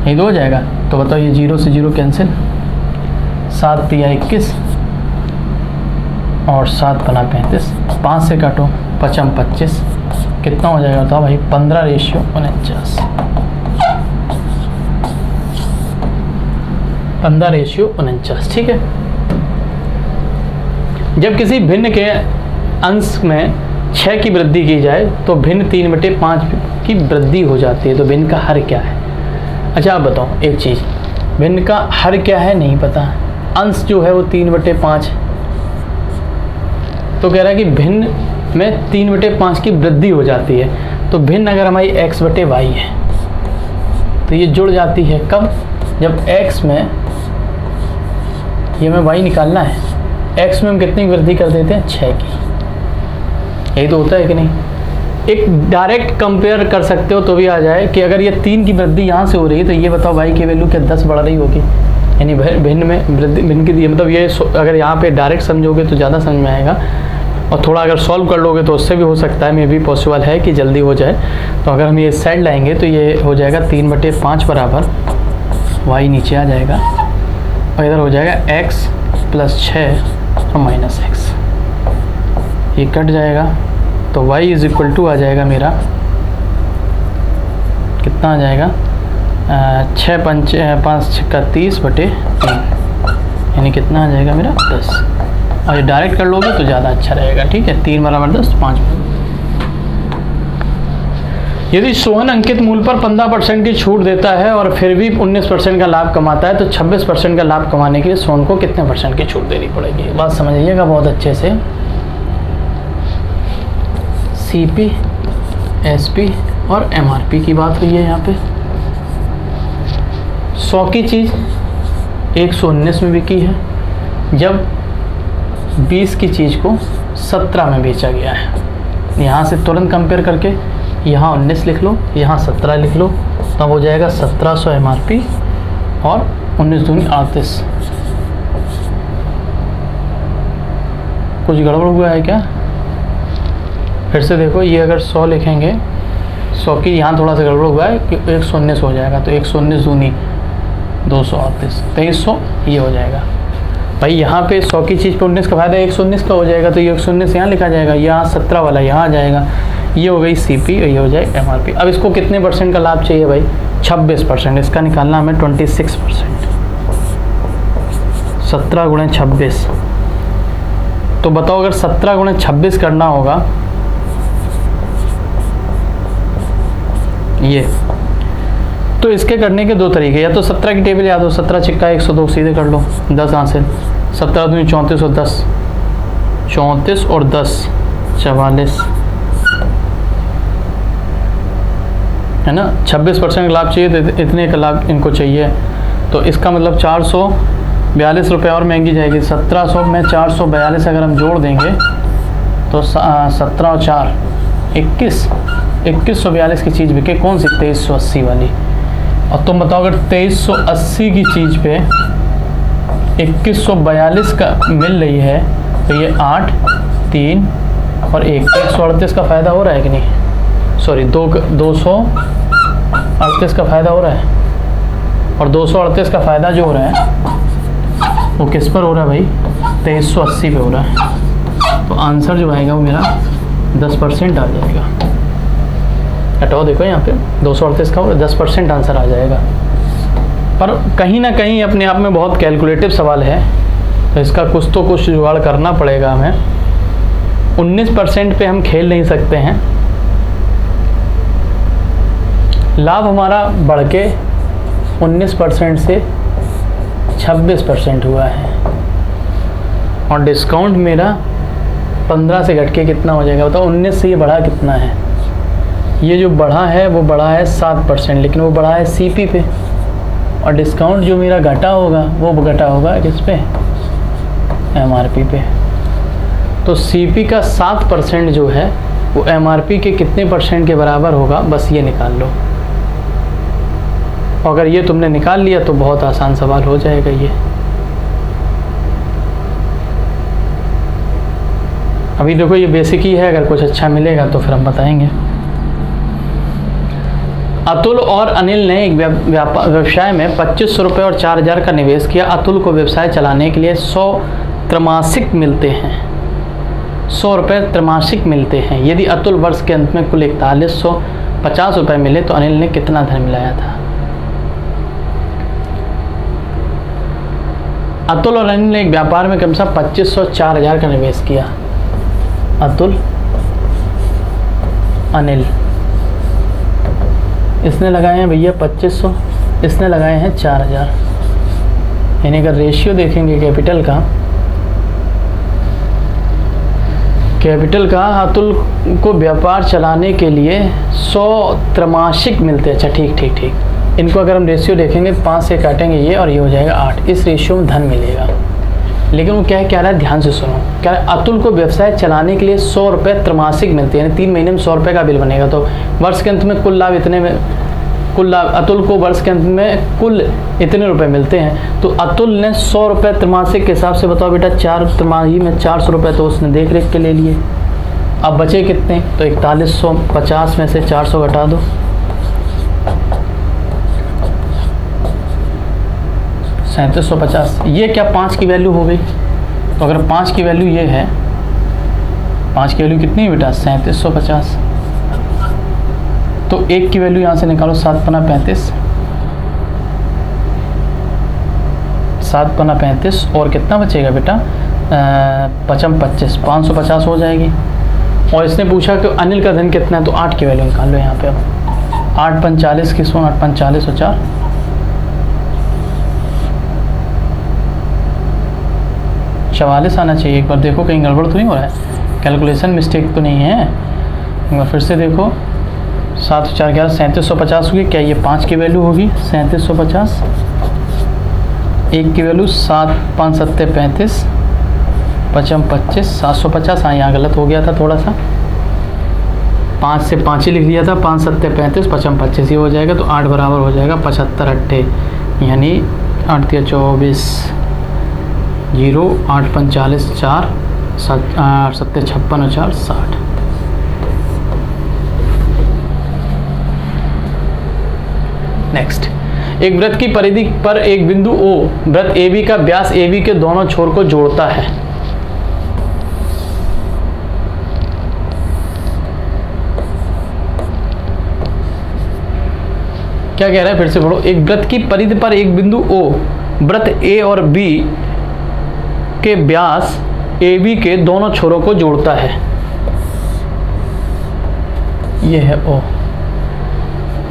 ये हो जाएगा। तो बताओ ये 0 से 0 कैंसिल, 7 3 21 और 7 बना 35, 5 से काटो 5 25, कितना हो जाएगा बताओ भाई 15/49, 15/49, ठीक है। जब किसी भिन्न के अंश में 6 की वृद्धि की जाए तो भिन्न 3/5 की वृद्धि हो जाती है। तो भिन्न का हर क्या है? अच्छा आप बताओ एक चीज़, भिन्न का हर क्या है नहीं पता, अंश जो है वो 3/5, तो कह रहा है कि भिन्न में 3/5 की वृद्धि हो जाती है। तो भिन्न अगर हमारी x/y है तो ये जुड़ जाती है कब, जब x में, ये हमें y निकालना है, x में हम कितनी वृद्धि कर देते हैं 6 की, यही तो होता है कि नहीं। एक डायरेक्ट कंपेयर कर सकते हो तो भी आ जाए कि अगर ये 3 की वृद्धि यहाँ से हो रही है तो ये बताओ y की वैल्यू क्या 10 बढ़ रही होगी, यानी भिन्न में वृद्धि, भिन्न की मतलब ये अगर यहाँ पे डायरेक्ट समझोगे तो ज़्यादा समझ में आएगा, और थोड़ा अगर सॉल्व कर लोगे तो उससे भी हो सकता है, मे भी पॉसिबल है कि जल्दी हो जाए। तो अगर हम ये साइड लाएंगे तो ये हो जाएगा 3/5 बराबर y नीचे आ जाएगा, और इधर हो जाएगा x + 6 और -x, ये कट जाएगा तो y = आ जाएगा मेरा, कितना आ जाएगा 6 5 6 30/3, यानी कितना आ जाएगा मेरा 10, और ये डायरेक्ट कर लोगे तो ज़्यादा अच्छा रहेगा, ठीक है। 3 = 10, 5। यदि सोहन अंकित मूल्य पर 15% की छूट देता है और फिर भी 19% का लाभ कमाता है तो 26% का लाभ कमाने के लिए सोहन को कितने % की छूट देनी पड़ेगी? बात समझिएगा बहुत अच्छे से। CP, SP और MRP की बात हुई है यहाँ पे। 100 की चीज़ 119 में बिकी है, जब 20 की चीज़ को 17 में बेचा गया है। यहाँ से तुरंत कंपेयर करके यहाँ 19 लिख लो, यहाँ 17 लिख लो, तब हो जाएगा 1700 MRP और 19 दूनी 38। कुछ गड़बड़ हुआ है क्या? फिर से देखो, ये अगर 100 लिखेंगे, 100 की यहाँ थोड़ा सा गड़बड़ हुआ है कि 119 हो जाएगा, तो 119 दूनी 238, 2300 ये हो जाएगा। भाई यहाँ पे 100 की चीज़ पे 19 का फायदा 119 का हो जाएगा, तो ये 119 यहाँ लिखा जाएगा, यहाँ 17 वाला यहाँ आ जाएगा। ये हो गई CP और ये हो जाएगा MRP। अब इसको कितने % का लाभ चाहिए भाई? 26%। इसका निकालना हमें 26%। 17 गुणे 26, तो बताओ अगर 17 गुणे 26 करना होगा ये, तो इसके करने के दो तरीके, या तो 17 की टेबल याद हो, 17 छिक्का 102 सीधे कर लो, 10 हासिल, 17 दूनी 34 और 10, 34 और 10 44, है ना। 26% का लाभ चाहिए तो इतने का लाभ इनको चाहिए, तो इसका मतलब 442 रुपये और महंगी जाएगी। 1700 में 442 अगर हम जोड़ देंगे तो 17 और 4 21, 2142 की चीज़ बिके, कौन सी? 2380 वाली। और तुम बताओ अगर 2380 की चीज़ पे 2142 का मिल रही है तो ये 8, 3 और 138 का फ़ायदा हो रहा है कि नहीं? सॉरी 238 का फ़ायदा हो रहा है, और 238 का फ़ायदा जो हो रहा है वो किस पर हो रहा है भाई? 2380 पे हो रहा है। तो आंसर जो आएगा वो मेरा 10% आ जाएगा। हटाओ, देखो यहाँ पे 238 का और 10% आंसर आ जाएगा। पर कहीं ना कहीं अपने आप में बहुत कैलकुलेटिव सवाल है, तो इसका कुछ तो कुछ जुगाड़ करना पड़ेगा हमें। 19% पे हम खेल नहीं सकते हैं। लाभ हमारा बढ़ के 19% से 26% हुआ है, और डिस्काउंट मेरा 15 से घट के कितना हो जाएगा बताओ? 19 से ये बढ़ा कितना है? ये जो बढ़ा है वो बढ़ा है 7%, लेकिन वो बढ़ा है CP पे, और डिस्काउंट जो मेरा घटा होगा वो घटा होगा किस पे? MRP पे। तो CP का 7% जो है वो MRP के कितने % के बराबर होगा, बस ये निकाल लो। अगर ये तुमने निकाल लिया तो बहुत आसान सवाल हो जाएगा ये। अभी देखो ये बेसिक ही है, अगर कुछ अच्छा मिलेगा तो फिर हम बताएंगे। अतुल और अनिल ने एक व्यवसाय में 2500 रुपये और 4000 का निवेश किया। अतुल को व्यवसाय चलाने के लिए 100 त्रैमासिक मिलते हैं, 100 रुपये त्रैमासिक मिलते हैं। यदि अतुल वर्ष के अंत में कुल 4150 रुपये मिले तो अनिल ने कितना धन मिलाया था? अतुल और अनिल ने एक व्यापार में कम से कम 2500 और 4000 का निवेश किया। अतुल, अनिल, इसने लगाए हैं भैया 2500, इसने लगाए हैं 4000। यानी अगर रेशियो देखेंगे कैपिटल का अतुल को व्यापार चलाने के लिए 100 त्रैमासिक मिलते हैं। अच्छा ठीक, इनको अगर हम रेशियो देखेंगे 5 से काटेंगे ये और ये हो जाएगा 8, इस रेशियो में धन मिलेगा। लेकिन वो क्या रहा है, ध्यान से सुनो, क्या है? अतुल को व्यवसाय चलाने के लिए 100 रुपये त्रैमासिक मिलते हैं, यानी 3 महीने में 100 रुपये का बिल बनेगा। तो वर्ष के अंत में कुल लाभ इतने में, कुल लाभ अतुल को वर्ष के अंत में कुल इतने रुपए मिलते हैं। तो अतुल ने 100 रुपये त्रैमासिक के हिसाब से बताओ बेटा, 4 तिमाही में 400 रुपये तो उसने देख रेख के ले लिए। अब बचे कितने? तो 4150 में से 400 घटा दो, 3750। ये क्या 5 की वैल्यू हो गई? तो अगर 5 की वैल्यू ये है, 5 की वैल्यू कितनी है बेटा? 3750। तो 1 की वैल्यू यहाँ से निकालो, 7 पना 35, 7 पना 35, और कितना बचेगा बेटा? 55 25, 550 हो जाएगी। और इसने पूछा कि अनिल का धन कितना है, तो 8 की वैल्यू निकाल लो यहाँ पे। अब 8:45 की 8:45 और 4 44 आना चाहिए। एक बार देखो कहीं गड़बड़ तो नहीं हो रहा है, कैलकुलेशन मिस्टेक तो नहीं है। एक बार फिर से देखो, 7 4 11 3750 होगी। क्या ये 5 की वैल्यू होगी? 3750, 1 की वैल्यू 7 5 7 35, 55 25, 750। हाँ यहाँ गलत हो गया था थोड़ा सा, 5 से 5 ही लिख दिया था। 5 7 35, 55 25 ये हो जाएगा। तो 8 बराबर हो जाएगा 75 8 यानी 8 24 0, 8 45 4, 8 7 56 और 4 60। नेक्स्ट, एक वृत्त की परिधि पर एक बिंदु O वृत्त AB का व्यास AB के दोनों छोर को जोड़ता है। क्या कह रहा है, फिर से पढ़ो। एक वृत्त की परिधि पर एक बिंदु O वृत्त A और B के व्यास AB के दोनों छोरों को जोड़ता है। यह है O,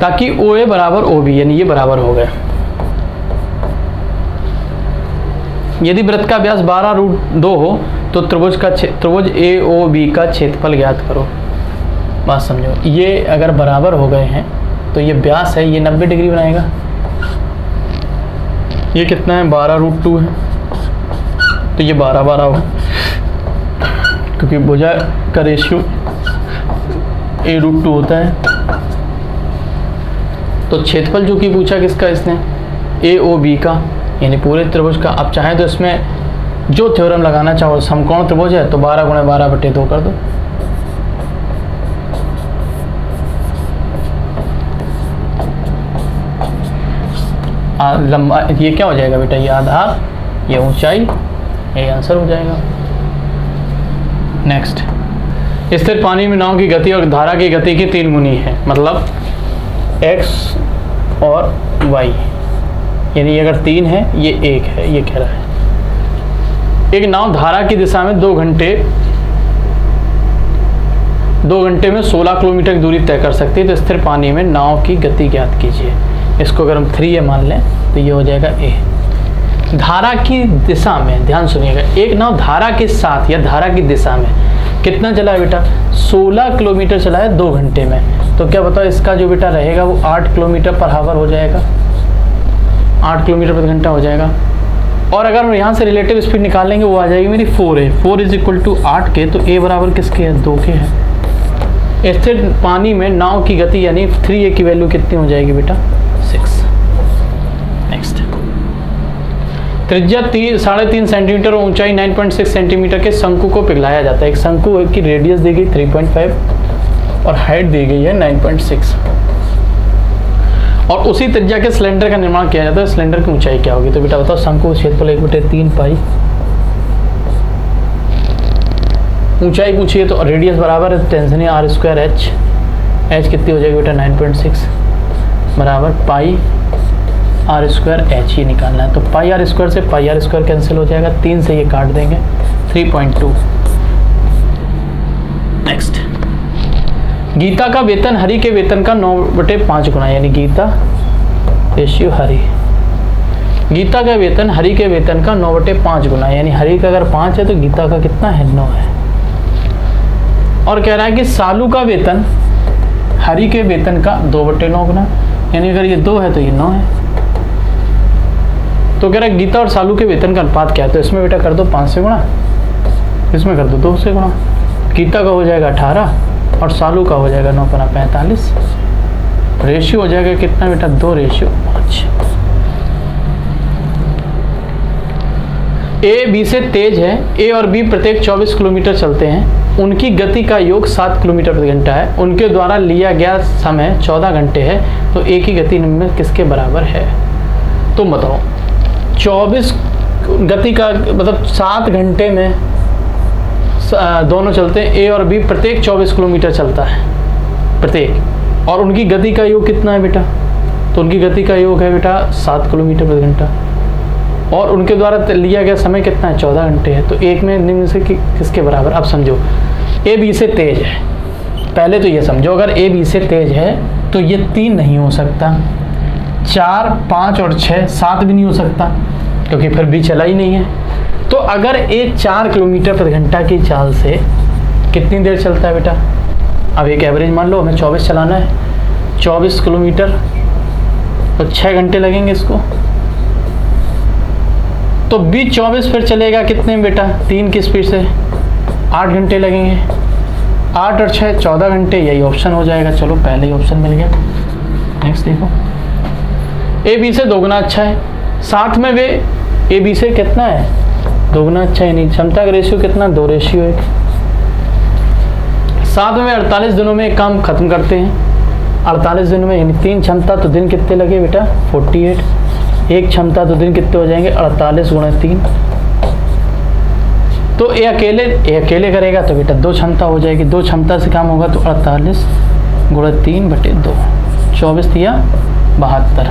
ताकि OA बराबर OB यानी ये बराबर हो गए। यदि वृत्त का व्यास 12√2 हो तो त्रिभुज AOB का क्षेत्रफल ज्ञात करो। बात समझो, ये अगर बराबर हो गए हैं तो ये व्यास है, ये 90 डिग्री बनाएगा। ये कितना है? 12√2 है, तो ये 12 होगा, क्योंकि भुजा का रेशियो A√2 होता है। तो क्षेत्रफल जो कि पूछा किसका इसने? AOB का, यानी पूरे त्रिभुज का। अब चाहें तो इसमें जो थ्योरम लगाना चाहो, समकोण त्रिभुज है तो 12 × 12/2 कर दो। लंबा ये क्या हो जाएगा बेटा? ये आधार, ये ऊंचाई, ये आंसर हो जाएगा। नेक्स्ट, स्थिर पानी में नाव की गति और धारा की गति की 3 गुनी है, मतलब x और y, यानी अगर 3 है ये 1 है, ये कह रहा है। एक नाव धारा की दिशा में 2 घंटे में 16 किलोमीटर की दूरी तय कर सकती है। तो स्थिर पानी में नाव की गति ज्ञात कीजिए। इसको अगर हम 3a मान लें तो ये हो जाएगा a। धारा की दिशा में, ध्यान सुनिएगा, एक नाव धारा के साथ या धारा की दिशा में कितना चला है बेटा? 16 किलोमीटर चला है 2 घंटे में। तो क्या बताओ, इसका जो बेटा रहेगा वो 8 किलोमीटर पर आवर हो जाएगा, 8 किलोमीटर प्रति घंटा हो जाएगा। और अगर हम यहाँ से रिलेटिव स्पीड निकालेंगे वो आ जाएगी मेरी 4a। 4 = 8 के, तो a बराबर किसके है? 2 के है। स्थिर पानी में नाव की गति यानी 3a की वैल्यू कितनी हो जाएगी बेटा? 6। नेक्स्ट, त्रिज्या 3.5 सेंटीमीटर और ऊंचाई 9.6 सेंटीमीटर के शंकु को पिघलाया जाता है। एक शंकु की रेडियस दी गई 3.5 और हाइट दी गई है 9.6, और उसी त्रिज्या के सिलेंडर का निर्माण किया जाता है। सिलेंडर की ऊंचाई क्या होगी? तो बेटा बताओ, शंकु क्षेत्रफल 1/3 पाई, ऊंचाई पूछिए तो रेडियस बराबर है टेंशन है r²h। h कितनी हो जाएगी बेटा? 9.6 बराबर पाई r²h ही निकालना है। तो पाई r² से पाई r² कैंसिल हो जाएगा, 3 से ये काट देंगे, 3.2। नेक्स्ट, गीता का वेतन हरि के वेतन का 9/5 गुना, यानी गीता रेशियो हरि। गीता का वेतन हरि के वेतन का 9/5 गुना, यानी हरि का अगर 5 है तो गीता का कितना है? 9 है। और कह रहा है कि सालू का वेतन हरि के वेतन का 2/9 गुना, यानी अगर ये 2 है तो ये 9 है। तो कह रहा है गीता और सालू के वेतन का अनुपात क्या है? तो इसमें बेटा कर दो 5 से गुणा, इसमें कर दो 2 से गुणा। गीता का हो जाएगा 18 और सालू का हो जाएगा 9 × 45। रेशियो हो जाएगा कितना बेटा? 2:5। ए बी से तेज है, ए और बी प्रत्येक 24 किलोमीटर चलते हैं। उनकी गति का योग 7 किलोमीटर प्रति घंटा है। उनके द्वारा लिया गया समय 14 घंटे है। तो ए की गति में किसके बराबर है? तुम बताओ। 24 गति का मतलब 7 घंटे में दोनों चलते हैं, ए और बी प्रत्येक 24 किलोमीटर चलता है प्रत्येक, और उनकी गति का योग कितना है बेटा? तो उनकी गति का योग है बेटा 7 किलोमीटर प्रति घंटा, और उनके द्वारा लिया गया समय कितना है? 14 घंटे है। तो एक में निम्न से किसके बराबर? अब समझो, ए बी से तेज है। पहले तो ये समझो, अगर ए बी से तेज है तो ये 3 नहीं हो सकता, 4, 5 और 6, 7 भी नहीं हो सकता क्योंकि फिर भी चला ही नहीं है। तो अगर ये 4 किलोमीटर प्रति घंटा की चाल से कितनी देर चलता है बेटा? अब एक एवरेज मान लो, हमें 24 चलाना है, 24 किलोमीटर तो 6 घंटे लगेंगे इसको। तो 24 फिर चलेगा कितने में बेटा? 3 की स्पीड से 8 घंटे लगेंगे। 8 और 6 14 घंटे, यही ऑप्शन हो जाएगा। चलो पहले ही ऑप्शन मिल गया। नेक्स्ट देखो, ए बी से दोगुना अच्छा है। साथ में वे ए बी से कितना है? दोगुना अच्छा है। नहीं, क्षमता का रेशियो कितना? 2:1। साथ में 48 दिनों में एक काम खत्म करते हैं। 48 दिनों में, यानी 3 क्षमता तो दिन कितने लगे बेटा? 48। 1 क्षमता तो दिन कितने हो जाएंगे? 48 गुणा 3। तो ये अकेले करेगा तो बेटा 2 क्षमता हो जाएगी। 2 क्षमता से काम होगा तो 48 गुणा 3/2, 24 या 72।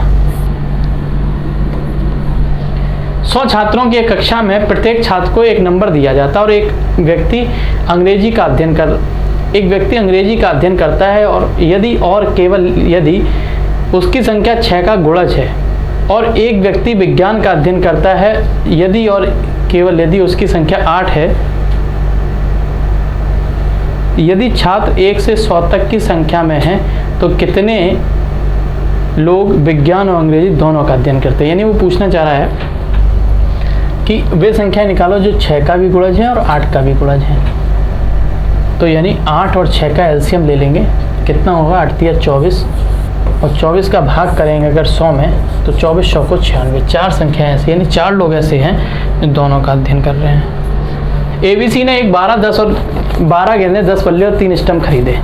100 छात्रों की एक कक्षा में प्रत्येक छात्र को एक नंबर दिया जाता है और एक व्यक्ति अंग्रेजी का अध्ययन करता है और केवल यदि उसकी संख्या 6 का गुणज है, और एक व्यक्ति विज्ञान का अध्ययन करता है केवल यदि उसकी संख्या 8 है। यदि छात्र 1 से 100 तक की संख्या में हैं तो कितने लोग विज्ञान और अंग्रेजी दोनों का अध्ययन करते हैं? यानी वो पूछना चाह रहा है कि वे संख्या निकालो जो 6 का भी गुणज है और 8 का भी गुणज है। तो यानी 8 और 6 का एलसीएम ले लेंगे, कितना होगा? 8 × 24 और 24 का भाग करेंगे अगर 100 में तो 24 100 को 96। 4 संख्या ऐसी, यानी 4 लोग ऐसे हैं जो दोनों का अध्ययन कर रहे हैं। एबीसी ने एक 12, 10 और 12 गेंदें, 10 बल्ले और 3 स्टंप खरीदे।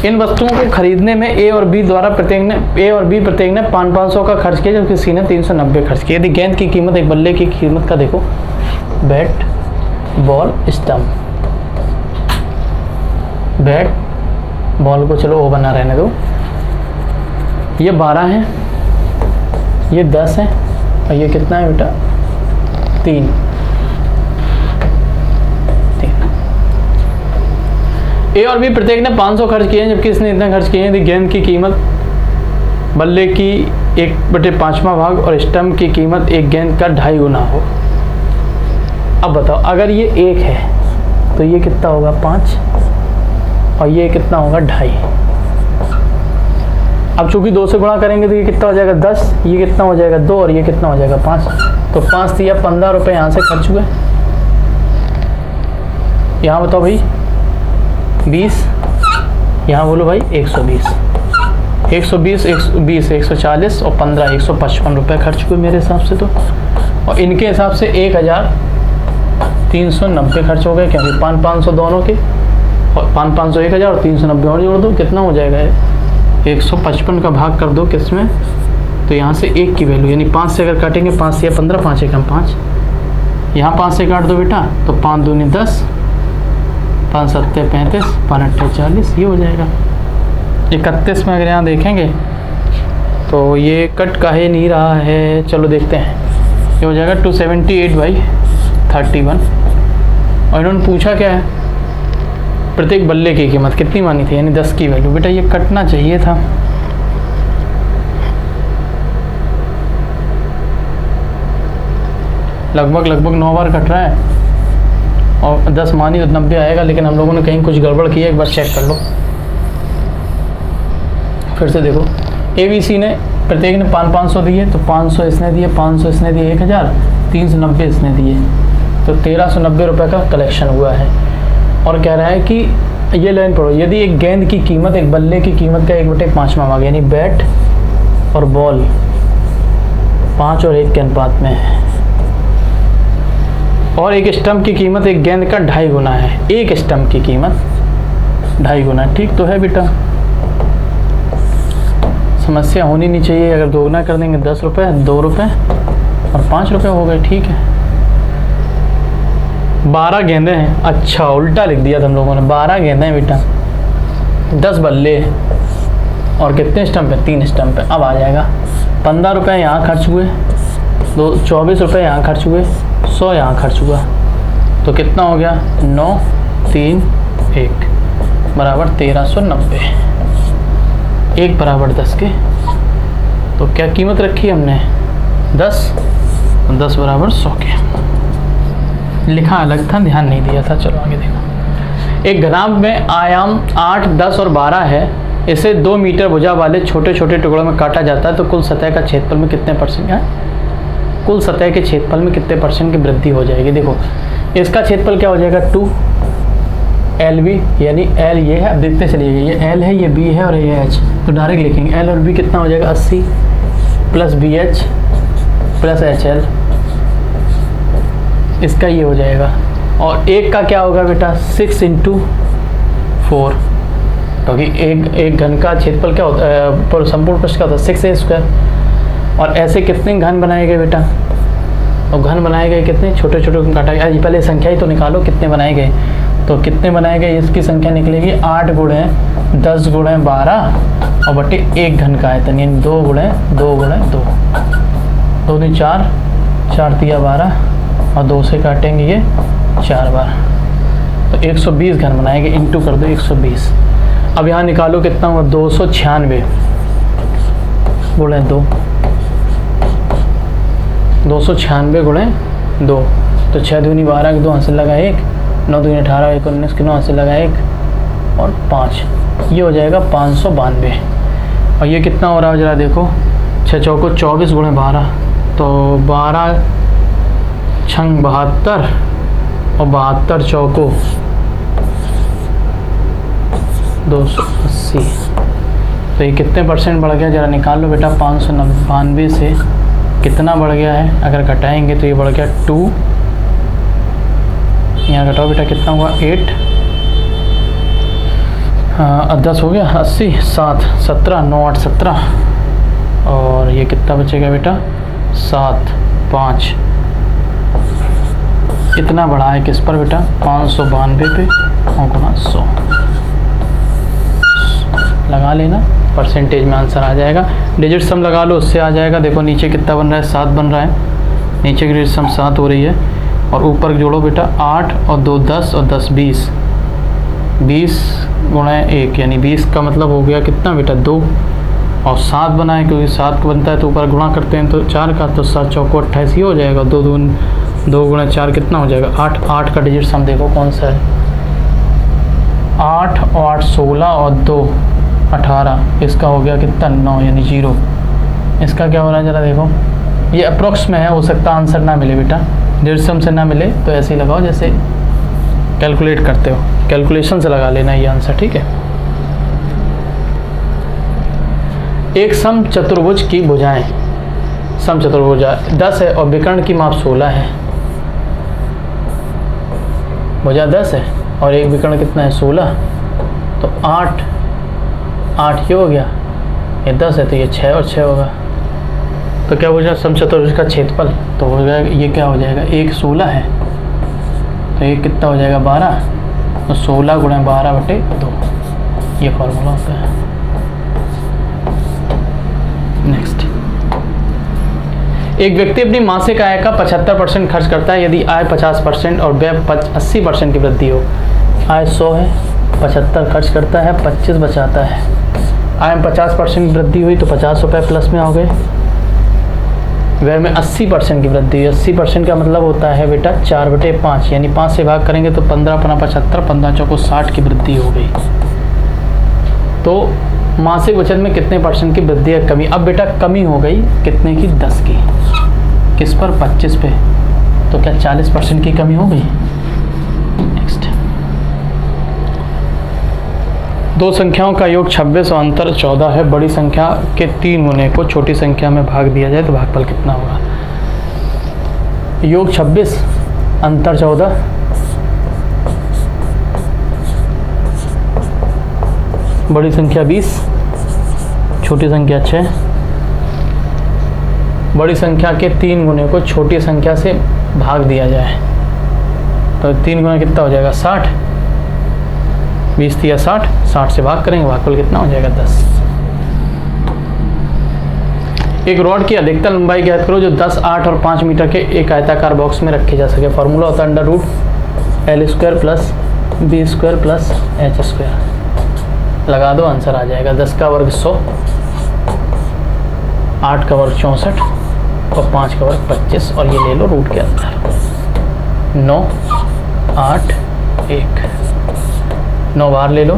इन वस्तुओं को खरीदने में ए और बी प्रत्येक ने 500 का खर्च किया, जबकि सी ने 390 खर्च किया। यदि गेंद की कीमत, एक बल्ले की कीमत का देखो, bat, ball, stump. Bat ball को चलो ओ बना रहने दो, ये 12 है, ये 10 है और ये कितना है बेटा? 3। ए और बी प्रत्येक ने 500 खर्च किए हैं, जबकि इसने इतना खर्च किए हैं। यदि गेंद की कीमत बल्ले की 1/5वां भाग और स्टंप की कीमत एक गेंद का 2.5 गुना हो। अब बताओ, अगर ये 1 है तो ये कितना होगा? 5 और ये कितना होगा? 2.5। अब चूंकि 2 से गुणा करेंगे तो ये कितना हो जाएगा? 10। ये कितना हो जाएगा? 2 और ये कितना हो जाएगा? 5। तो 5 दिया, 15 रुपये यहाँ से खर्च हुए। यहाँ बताओ भाई 20, यहाँ बोलो भाई 120, 120, 120, 140 और 15, 155 रुपये खर्च हुए मेरे हिसाब से। तो और इनके हिसाब से 1390 खर्च हो गए, क्योंकि 500 दोनों के, और 500 1000 और 390 और जोड़ दो, कितना हो जाएगा? 155 का भाग कर दो किस में? तो यहाँ से 1 की वैल्यू, यानी 5 से अगर काटेंगे, 5 से 15, 5 1 5, यहाँ 5 से काट दो बेटा तो 5 दूनी 10, 5 7 35, 5 8 40, ये हो जाएगा। 31 में अगर यहाँ देखेंगे तो ये कट काहे नहीं रहा है? चलो देखते हैं। ये हो जाएगा 278/31। और इन्होंने पूछा क्या है? प्रत्येक बल्ले की कीमत कितनी मानी थी, यानी 10 की वैल्यू। बेटा ये कटना चाहिए था। लगभग 9 बार कट रहा है और 10 मानी तो 90 आएगा, लेकिन हम लोगों ने कहीं कुछ गड़बड़ की है। एक बार चेक कर लो, फिर से देखो। एबीसी ने प्रत्येक ने 500 दिए, तो 500 इसने दिए, 500 इसने दिए, 1000, 390 इसने दिए, तो 1390 रुपये का कलेक्शन हुआ है। और कह रहा है कि ये लाइन पढ़ो, यदि एक गेंद की कीमत एक बल्ले की कीमत का 1/5वां भाग, यानी बैट और बॉल 5 और 1 के अनुपात में है, और एक स्टंप की कीमत एक गेंद का 2.5 गुना है, एक स्टंप की कीमत 2.5 गुना, ठीक तो है बेटा? समस्या होनी नहीं चाहिए। अगर दोगुना कर देंगे 10 रुपये, 2 रुपये और 5 रुपये हो गए, ठीक है। 12 गेंदें हैं, अच्छा उल्टा लिख दिया था हम लोगों ने। 12 गेंदें हैं बेटा, 10 बल्ले और कितने स्टंप है? 3 स्टंप है। अब आ जाएगा 15 रुपये यहाँ खर्च हुए, 24 रुपये यहाँ खर्च हुए, 100 यहाँ खर्च हुआ, तो कितना हो गया? 9 3 1 बराबर 1390। 1 बराबर 10 के, तो क्या कीमत रखी हमने 10, 10 बराबर 100 के। लिखा अलग था, ध्यान नहीं दिया था। चलो आगे देखो। एक घनाभ में आयाम 8, 10 और 12 है। इसे 2 मीटर भुजा वाले छोटे छोटे टुकड़ों में काटा जाता है तो कुल सतह का क्षेत्रफल में कितने परसेंट है, कुल सतह के क्षेत्रफल में कितने परसेंट की वृद्धि हो जाएगी। देखो इसका क्षेत्रफल क्या हो जाएगा 2 LB, यानी L ये है, अब देखते चलिएगा, ये L है, ये B है और ये H, तो डायरेक्ट लिखेंगे L और B कितना हो जाएगा 80 प्लस BH प्लस HL, इसका ये हो जाएगा। और एक का क्या होगा बेटा 6 × 4, क्योंकि एक घन का क्षेत्रफल क्या होता है, संपूर्ण पृष्ठ का होता है 6a²। और ऐसे कितने घन बनाए गए बेटा, और घन बनाए गए कितने, छोटे छोटे काटा गया। पहले संख्या ही तो निकालो कितने बनाए गए, तो कितने बनाए गए, इसकी संख्या निकलेगी 8 × 10 × 12 और बटे 1 घन का आयतन, यानी 2 × 2 × 2, 2 दूनी 4, 4 तिया 12 और 2 से काटेंगे ये 4 बार, तो 120 घन बनाएंगे, इंटू कर दो 120। अब यहाँ निकालो कितना हुआ 296 × 2, 296 × 2, तो 6 दूनी 12 के 2 हासिल लगा 1, 9 दूनी 18, 1 19 के 9 हासिल लगा 1 और 5, ये हो जाएगा 592। और ये कितना हो रहा है जरा देखो, 6 चौको 24 × 12, तो 12 छंग 72 और 72 चौको 280, तो ये कितने परसेंट बढ़ गया जरा निकाल लो बेटा। 592 से कितना बढ़ गया है, अगर घटाएंगे तो ये बढ़ गया 2, यहाँ घटाओ बेटा कितना हुआ 8, 10 हो गया 80, 7 17 9 8 17, और ये कितना बचेगा बेटा 7 5, इतना बढ़ा है किस पर बेटा 592 पे और गुना 100 लगा लेना, परसेंटेज में आंसर आ जाएगा। डिजिट सम लगा लो, उससे आ जाएगा। देखो नीचे कितना बन रहा है 7 बन रहा है, नीचे की डिजिट सम 7 हो रही है, और ऊपर जोड़ो बेटा 8 और 2 10 और 10 20, 20 × 1 यानी 20 का मतलब हो गया कितना बेटा 2, और 7 बनाए क्योंकि 7 को बनता है तो ऊपर गुणा करते हैं तो 4 का, तो 7 चौको 28 ही हो जाएगा। 2 × 4 कितना हो जाएगा 8, 8 का डिजिट सम देखो कौन सा है 8 और 8 16 और 2 18, इसका हो गया कितना 9 यानी 0। इसका क्या हो रहा है जरा देखो, ये अप्रोक्स में है, हो सकता आंसर ना मिले बेटा, डिजिट सम से ना मिले तो ऐसे ही लगाओ जैसे कैलकुलेट करते हो, कैलकुलेशन से लगा लेना ये आंसर, ठीक है। एक सम चतुर्भुज की भुजाएं, सम चतुर्भुज 10 है और विकर्ण की माप 16 है। भुजा 10 है और एक विकर्ण कितना है 16, तो 8 ये हो गया, ये 10 है तो ये 6 और 6 होगा, तो क्या हो जाएगा सम चतुर्भुज का क्षेत्रफल, तो हो जाएगा ये क्या हो जाएगा 1 16 है तो ये कितना हो जाएगा 12, तो 16 × 12/2, ये फॉर्मूला होता है। नेक्स्ट, एक व्यक्ति अपनी मासिक आय का 75% खर्च करता है यदि आय 50% और व्यय 80% की वृद्धि हो। आय 100 है, 75 खर्च करता है, 25 बचाता है। आय में 50% की वृद्धि हुई तो 50 रुपये प्लस में हो गए। व्यय में 80% की वृद्धि हुई, 80% का मतलब होता है बेटा 4/5, यानी 5 से भाग करेंगे तो 15 × 75, 15 चौको 60 की वृद्धि हो गई। तो मासिक बचत में कितने परसेंट की वृद्धि है कमी। अब बेटा कमी हो गई कितने की 10 की, किस पर 25 पे, तो क्या 40% की कमी हो गई। नेक्स्ट, दो संख्याओं का योग 26 और अंतर 14 है। बड़ी संख्या के 3 गुने को छोटी संख्या में भाग दिया जाए तो भागफल कितना होगा। योग 26 अंतर 14, बड़ी संख्या 20 छोटी संख्या 6। बड़ी संख्या के 3 गुने को छोटी संख्या से भाग दिया जाए तो 3 गुना कितना हो जाएगा 60, 20 या 60, 60 से भाग करेंगे, भागफल कितना हो जाएगा 10। एक रॉड की अधिकतम लंबाई ज्ञात करो जो 10, 8 और 5 मीटर के एक आयताकार बॉक्स में रखी जा सके। फॉर्मूला होता है √L² + B² + H²। लगा दो, आंसर आ जाएगा। 10 का वर्ग 100, 8 का वर्ग 64 और 5 का वर्ग 25, और ये ले लो रूट के अंदर। 9 8 1, 9 बाहर ले लो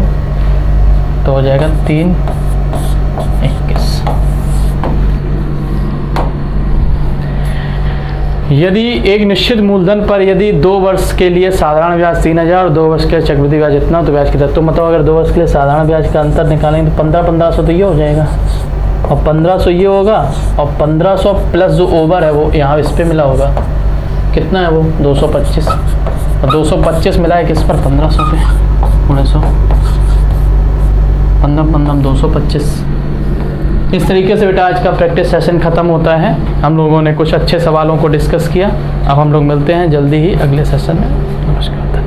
तो हो जाएगा 3 21। यदि एक निश्चित मूलधन पर यदि 2 वर्ष के लिए साधारण ब्याज 3000 और 2 वर्ष के लिए चक्रवृद्धि ब्याज इतना, तो ब्याज कितना? तो मतलब अगर 2 वर्ष के लिए साधारण ब्याज का अंतर निकालेंगे तो 1500 तो ये हो जाएगा, और 1500 ये होगा, और 1500 प्लस जो ओवर है वो यहाँ इस पे मिला होगा, कितना है वो 225, और 225 मिला है किस पर? 1500 पे, 1900 15 225। इस तरीके से बेटा आज का प्रैक्टिस सेशन ख़त्म होता है। हम लोगों ने कुछ अच्छे सवालों को डिस्कस किया। अब हम लोग मिलते हैं जल्दी ही अगले सेशन में। नमस्कार।